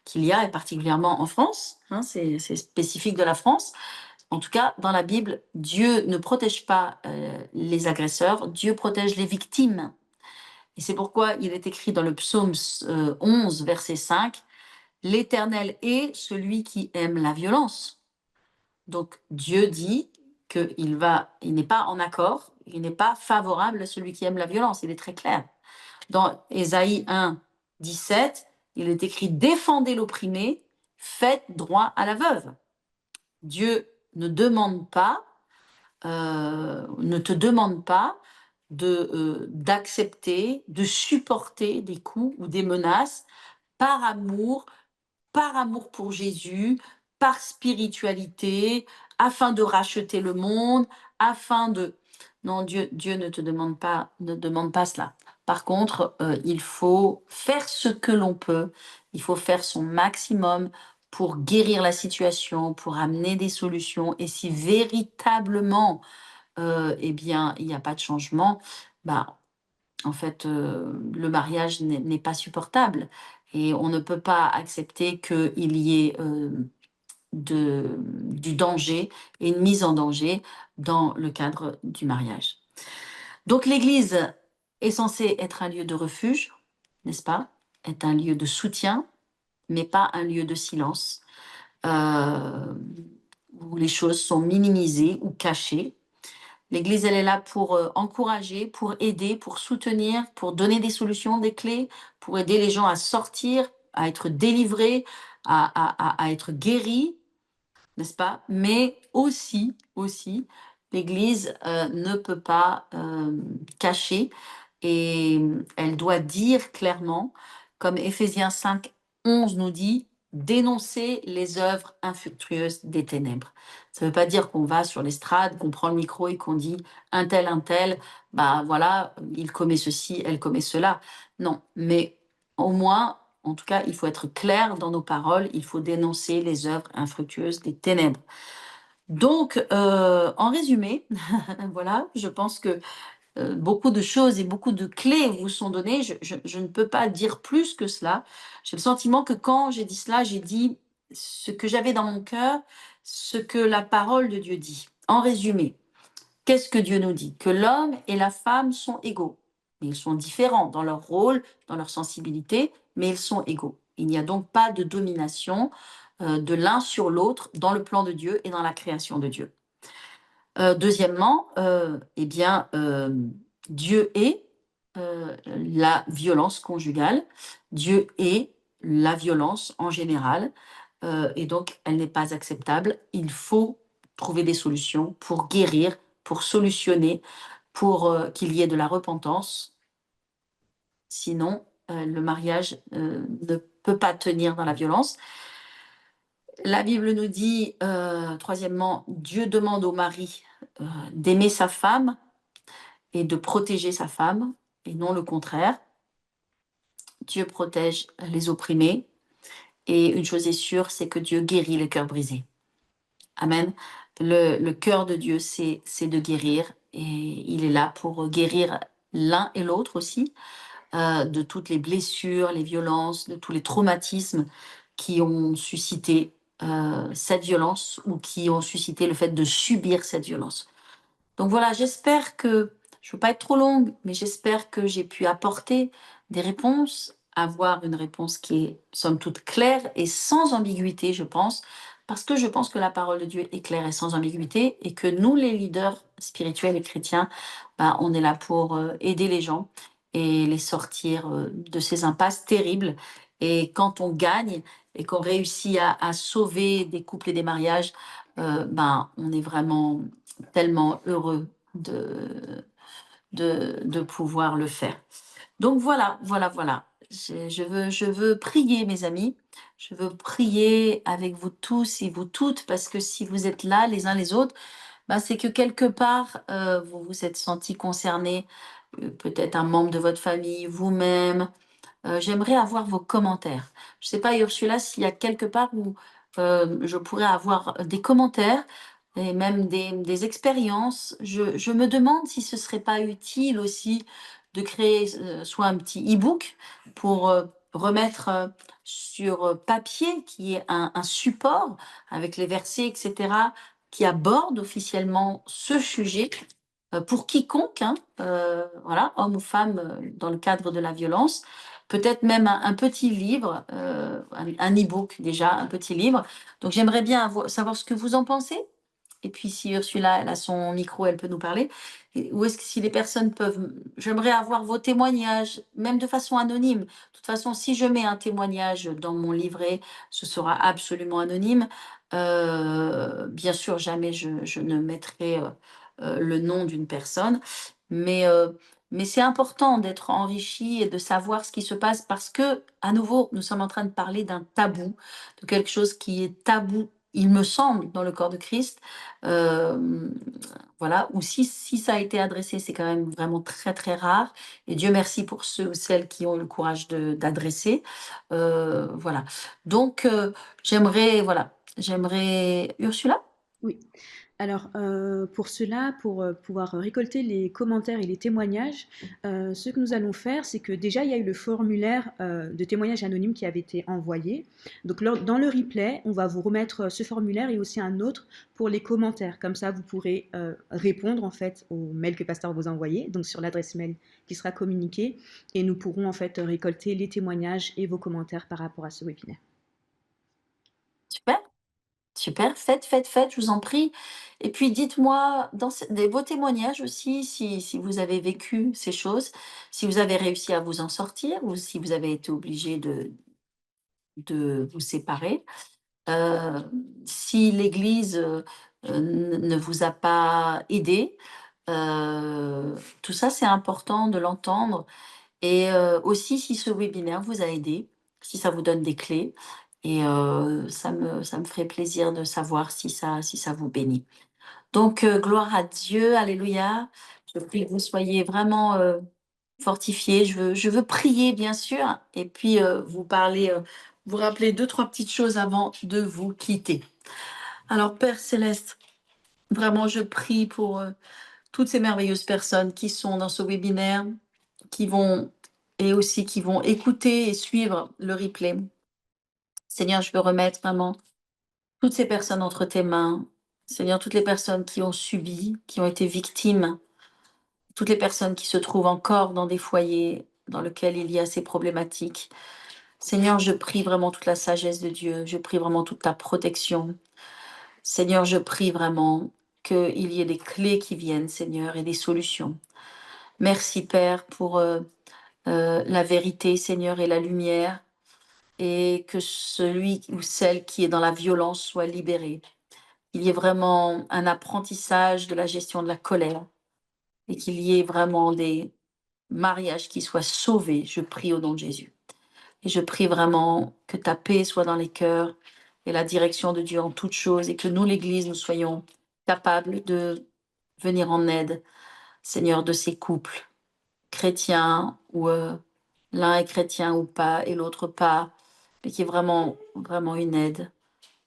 qu'il y a, et particulièrement en France, hein, c'est spécifique de la France. En tout cas, dans la Bible, Dieu ne protège pas les agresseurs, Dieu protège les victimes. Et c'est pourquoi il est écrit dans le psaume 11, verset 5, « L'Éternel est celui qui aime la violence ». Donc Dieu dit qu'il n'est pas en accord, il n'est pas favorable à celui qui aime la violence, il est très clair. Dans Ésaïe 1, 17, il est écrit « Défendez l'opprimé, faites droit à la veuve ». Dieu ne te demande pas d'accepter, de supporter des coups ou des menaces par amour pour Jésus, par spiritualité, afin de racheter le monde, afin de... Non, Dieu ne demande pas cela. Par contre, il faut faire ce que l'on peut, il faut faire son maximum pour guérir la situation, pour amener des solutions. Et si véritablement, eh bien, il n'y a pas de changement, bah, en fait, le mariage n'est pas supportable. Et on ne peut pas accepter qu'il y ait du danger et une mise en danger dans le cadre du mariage. Donc l'Église est censé être un lieu de refuge, n'est-ce pas? Est un lieu de soutien, mais pas un lieu de silence, où les choses sont minimisées ou cachées. L'Église, elle est là pour encourager, pour aider, pour soutenir, pour donner des solutions, des clés, pour aider les gens à sortir, à être délivrés, à être guéris, n'est-ce pas? Mais aussi, l'Église ne peut pas cacher et elle doit dire clairement, comme Éphésiens 5, 11 nous dit, dénoncer les œuvres infructueuses des ténèbres. Ça ne veut pas dire qu'on va sur l'estrade, qu'on prend le micro et qu'on dit un tel, bah voilà, il commet ceci, elle commet cela. Non, mais au moins, en tout cas, il faut être clair dans nos paroles, il faut dénoncer les œuvres infructueuses des ténèbres. Donc, en résumé, voilà, je pense que beaucoup de choses et beaucoup de clés vous sont données. Je ne peux pas dire plus que cela. J'ai le sentiment que quand j'ai dit cela, j'ai dit ce que j'avais dans mon cœur, ce que la parole de Dieu dit. En résumé, qu'est-ce que Dieu nous dit? Que l'homme et la femme sont égaux. Mais ils sont différents dans leur rôle, dans leur sensibilité, mais ils sont égaux. Il n'y a donc pas de domination de l'un sur l'autre dans le plan de Dieu et dans la création de Dieu. Deuxièmement, eh bien, Dieu est la violence conjugale, Dieu est la violence en général, et donc elle n'est pas acceptable. Il faut trouver des solutions pour guérir, pour solutionner, pour qu'il y ait de la repentance. Sinon, le mariage ne peut pas tenir dans la violence. La Bible nous dit, troisièmement, Dieu demande au mari d'aimer sa femme et de protéger sa femme, et non le contraire. Dieu protège les opprimés, et une chose est sûre, c'est que Dieu guérit les cœurs brisés. Amen. Le cœur de Dieu, c'est de guérir, et il est là pour guérir l'un et l'autre aussi, de toutes les blessures, les violences, de tous les traumatismes qui ont suscité cette violence ou qui ont suscité le fait de subir cette violence. Donc voilà, j'espère que, je ne veux pas être trop longue, mais j'espère que j'ai pu apporter des réponses, avoir une réponse qui est somme toute claire et sans ambiguïté, je pense, parce que je pense que la parole de Dieu est claire et sans ambiguïté et que nous, les leaders spirituels et chrétiens, bah, on est là pour aider les gens et les sortir de ces impasses terribles. Et quand on gagne et qu'on réussit à sauver des couples et des mariages, ben, on est vraiment tellement heureux de pouvoir le faire. Donc voilà. Je veux prier, mes amis. Je veux prier avec vous tous et vous toutes, parce que si vous êtes là, les uns les autres, ben, c'est que quelque part, vous vous êtes sentis concernés, peut-être un membre de votre famille, vous-même. J'aimerais avoir vos commentaires. Je ne sais pas, Ursula, s'il y a quelque part où je pourrais avoir des commentaires et même des expériences. Je me demande si ce ne serait pas utile aussi de créer soit un petit e-book pour remettre sur papier, qui est un support avec les versets, etc., qui aborde officiellement ce sujet pour quiconque, hein, voilà, homme ou femme, dans le cadre de la violence. Peut-être même un petit livre, un e-book déjà, un petit livre. Donc j'aimerais bien savoir ce que vous en pensez. Et puis si Ursula, elle a son micro, elle peut nous parler. Ou est-ce que si les personnes peuvent... J'aimerais avoir vos témoignages, même de façon anonyme. De toute façon, si je mets un témoignage dans mon livret, ce sera absolument anonyme. Bien sûr, jamais je ne mettrai le nom d'une personne. Mais c'est important d'être enrichi et de savoir ce qui se passe, parce que, à nouveau, nous sommes en train de parler d'un tabou, de quelque chose qui est tabou, il me semble, dans le corps de Christ. Voilà, ou si ça a été adressé, c'est quand même vraiment très, très rare. Et Dieu merci pour ceux ou celles qui ont eu le courage d'adresser. Voilà. Donc, j'aimerais, Ursula? Oui. Alors, pour cela, pour, pouvoir récolter les commentaires et les témoignages, ce que nous allons faire, c'est que déjà, il y a eu le formulaire, de témoignages anonymes qui avait été envoyé. Donc dans le replay, on va vous remettre, ce formulaire et aussi un autre pour les commentaires. Comme ça, vous pourrez, répondre, en fait, au mail que Pasteur vous a envoyé, donc sur l'adresse mail qui sera communiquée et nous pourrons, en fait, récolter les témoignages et vos commentaires par rapport à ce webinaire. Super, super. Faites, je vous en prie. Et puis dites-moi dans vos témoignages aussi si vous avez vécu ces choses, si vous avez réussi à vous en sortir ou si vous avez été obligé de vous séparer. Euh, si l'Église ne vous a pas aidé, tout ça c'est important de l'entendre. Et aussi si ce webinaire vous a aidé, si ça vous donne des clés. Et ça me ferait plaisir de savoir si ça vous bénit. Donc, gloire à Dieu, alléluia. Je prie que vous soyez vraiment fortifiés. Je veux prier, bien sûr, et puis vous parler, vous rappeler deux, trois petites choses avant de vous quitter. Alors, Père Céleste, vraiment, je prie pour toutes ces merveilleuses personnes qui sont dans ce webinaire, qui vont et aussi qui vont écouter et suivre le replay. Seigneur, je veux remettre vraiment toutes ces personnes entre tes mains. Seigneur, toutes les personnes qui ont subi, qui ont été victimes, toutes les personnes qui se trouvent encore dans des foyers dans lesquels il y a ces problématiques. Seigneur, je prie vraiment toute la sagesse de Dieu. Je prie vraiment toute ta protection. Seigneur, je prie vraiment qu'il y ait des clés qui viennent, Seigneur, et des solutions. Merci, Père, pour la vérité, Seigneur, et la lumière, et que celui ou celle qui est dans la violence soit libéré. Il y ait vraiment un apprentissage de la gestion de la colère et qu'il y ait vraiment des mariages qui soient sauvés. Je prie au nom de Jésus. Et je prie vraiment que ta paix soit dans les cœurs et la direction de Dieu en toutes choses et que nous, l'Église, nous soyons capables de venir en aide, Seigneur, de ces couples chrétiens où l'un est chrétien ou pas et l'autre pas, mais qui est vraiment, vraiment une aide.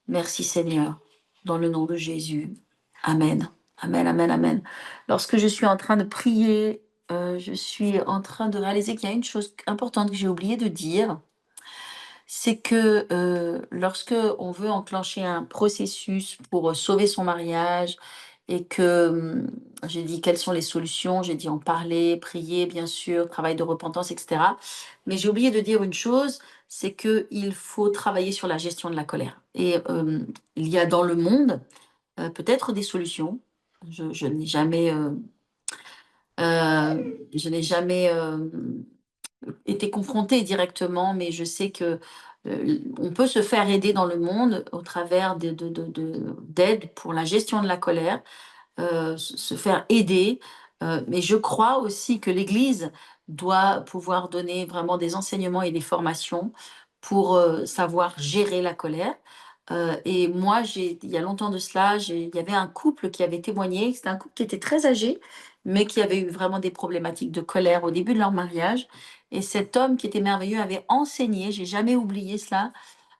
Merci Seigneur, dans le nom de Jésus. Amen. Amen, amen, amen. Lorsque je suis en train de prier, je suis en train de réaliser qu'il y a une chose importante que j'ai oublié de dire, c'est que lorsque on veut enclencher un processus pour sauver son mariage et que j'ai dit quelles sont les solutions, j'ai dit en parler, prier, bien sûr, travail de repentance, etc. Mais j'ai oublié de dire une chose, c'est que il faut travailler sur la gestion de la colère. Et il y a dans le monde peut-être des solutions. Je n'ai jamais, je n'ai jamais été confrontée directement, mais je sais que on peut se faire aider dans le monde au travers d'aides pour la gestion de la colère, se faire aider. Mais je crois aussi que l'Église doit pouvoir donner vraiment des enseignements et des formations pour savoir gérer la colère. Et moi, il y a longtemps de cela, il y avait un couple qui avait témoigné. C'était un couple qui était très âgé, mais qui avait eu vraiment des problématiques de colère au début de leur mariage. Et cet homme qui était merveilleux avait enseigné, j'ai jamais oublié cela,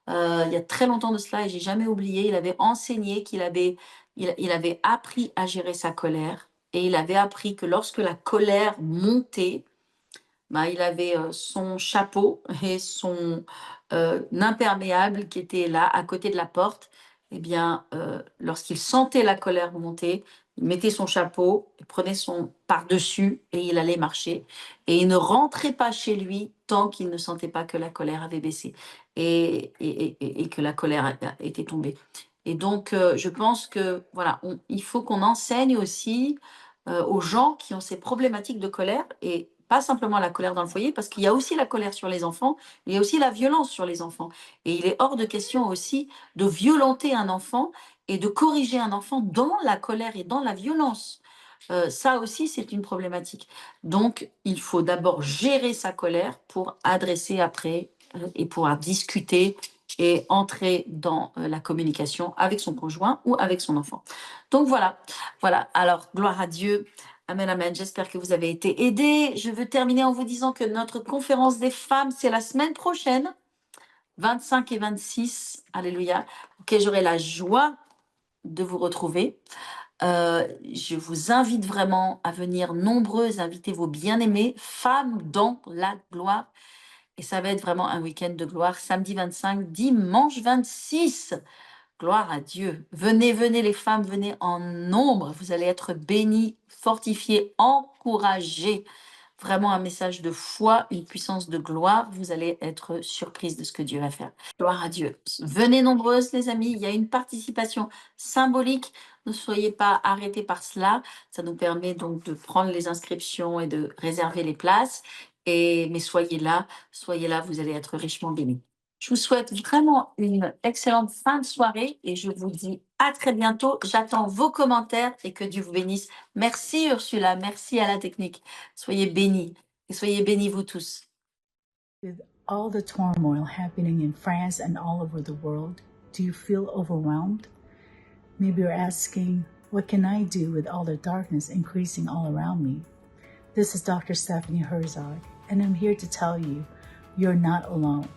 il y a très longtemps de cela et j'ai jamais oublié, il avait enseigné il avait appris à gérer sa colère et il avait appris que lorsque la colère montait, bah, il avait son chapeau et son imperméable qui était là à côté de la porte. Eh bien, lorsqu'il sentait la colère monter, il mettait son chapeau, il prenait son par-dessus et il allait marcher. Et il ne rentrait pas chez lui tant qu'il ne sentait pas que la colère avait baissé et que la colère était tombée. Et donc, je pense que voilà, il faut qu'on enseigne aussi aux gens qui ont ces problématiques de colère et pas simplement la colère dans le foyer, parce qu'il y a aussi la colère sur les enfants, il y a aussi la violence sur les enfants. Et il est hors de question aussi de violenter un enfant et de corriger un enfant dans la colère et dans la violence. Ça aussi, c'est une problématique. Donc, il faut d'abord gérer sa colère pour adresser après et pouvoir discuter et entrer dans la communication avec son conjoint ou avec son enfant. Donc voilà, voilà. Alors, gloire à Dieu. Amen, amen. J'espère que vous avez été aidés. Je veux terminer en vous disant que notre conférence des femmes, c'est la semaine prochaine, 25 et 26. Alléluia. Ok, j'aurai la joie de vous retrouver. Je vous invite vraiment à venir nombreuses, invitez vos bien-aimés, femmes dans la gloire. Et ça va être vraiment un week-end de gloire, samedi 25, dimanche 26. Gloire à Dieu. Venez, venez les femmes, venez en nombre. Vous allez être bénies, fortifiées, encouragées. Vraiment un message de foi, une puissance de gloire. Vous allez être surprise de ce que Dieu va faire. Gloire à Dieu. Venez nombreuses les amis. Il y a une participation symbolique. Ne soyez pas arrêtés par cela. Ça nous permet donc de prendre les inscriptions et de réserver les places. Mais soyez là, vous allez être richement bénis. Je vous souhaite vraiment une excellente fin de soirée et je vous dis à très bientôt. J'attends vos commentaires et que Dieu vous bénisse. Merci Ursula, merci à la technique. Soyez bénis et soyez bénis vous tous. With all the turmoil happening in France and all over the world, do you feel overwhelmed? Maybe you're asking, what can I do with all the darkness increasing all around me? This is Dr. Stephanie Herzog, and I'm here to tell you, you're not alone.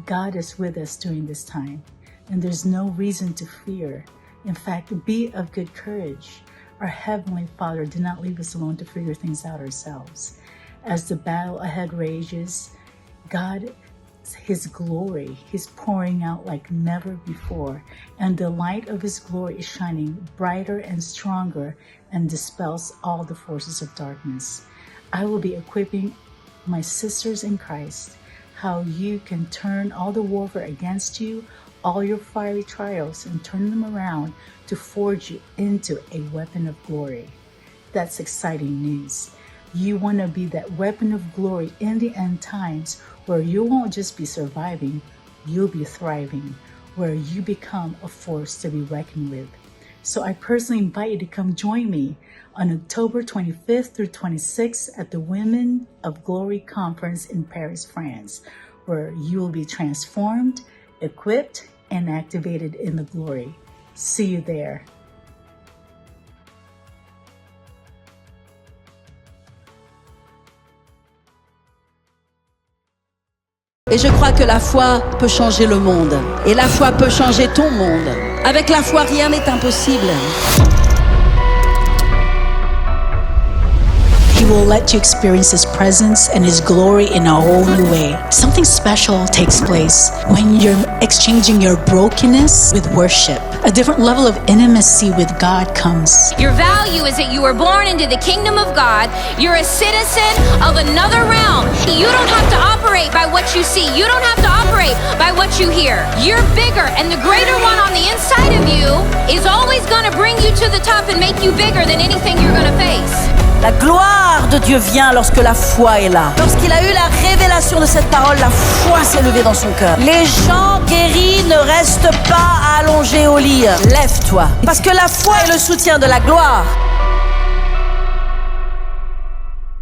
God is with us during this time, and there's no reason to fear. In fact, be of good courage. Our Heavenly Father did not leave us alone to figure things out ourselves. As the battle ahead rages, God, His glory, He's pouring out like never before, and the light of His glory is shining brighter and stronger and dispels all the forces of darkness. I will be equipping my sisters in Christ how you can turn all the warfare against you, all your fiery trials, and turn them around to forge you into a weapon of glory. That's exciting news. You want to be that weapon of glory in the end times where you won't just be surviving, you'll be thriving, where you become a force to be reckoned with. So I personally invite you to come join me on October 25th through 26th at the Women of Glory Conference in Paris, France, where you will be transformed, equipped, and activated in the glory. See you there. Et je crois que la foi peut changer le monde. Et la foi peut changer ton monde. Avec la foi, rien n'est impossible. He will let you experience His presence and His glory in a whole new way. Something special takes place when you're exchanging your brokenness with worship. A different level of intimacy with God comes. Your value is that you were born into the kingdom of God. You're a citizen of another realm. You don't have to operate by what you see. You don't have to operate by what you hear. You're bigger, and the greater one on the inside of you is always going to bring you to the top and make you bigger than anything you're going to face. La gloire de Dieu vient lorsque la foi est là. Lorsqu'il a eu la révélation de cette parole, la foi s'est levée dans son cœur. Les gens guéris ne restent pas allongés au lit. Lève-toi. Parce que la foi est le soutien de la gloire.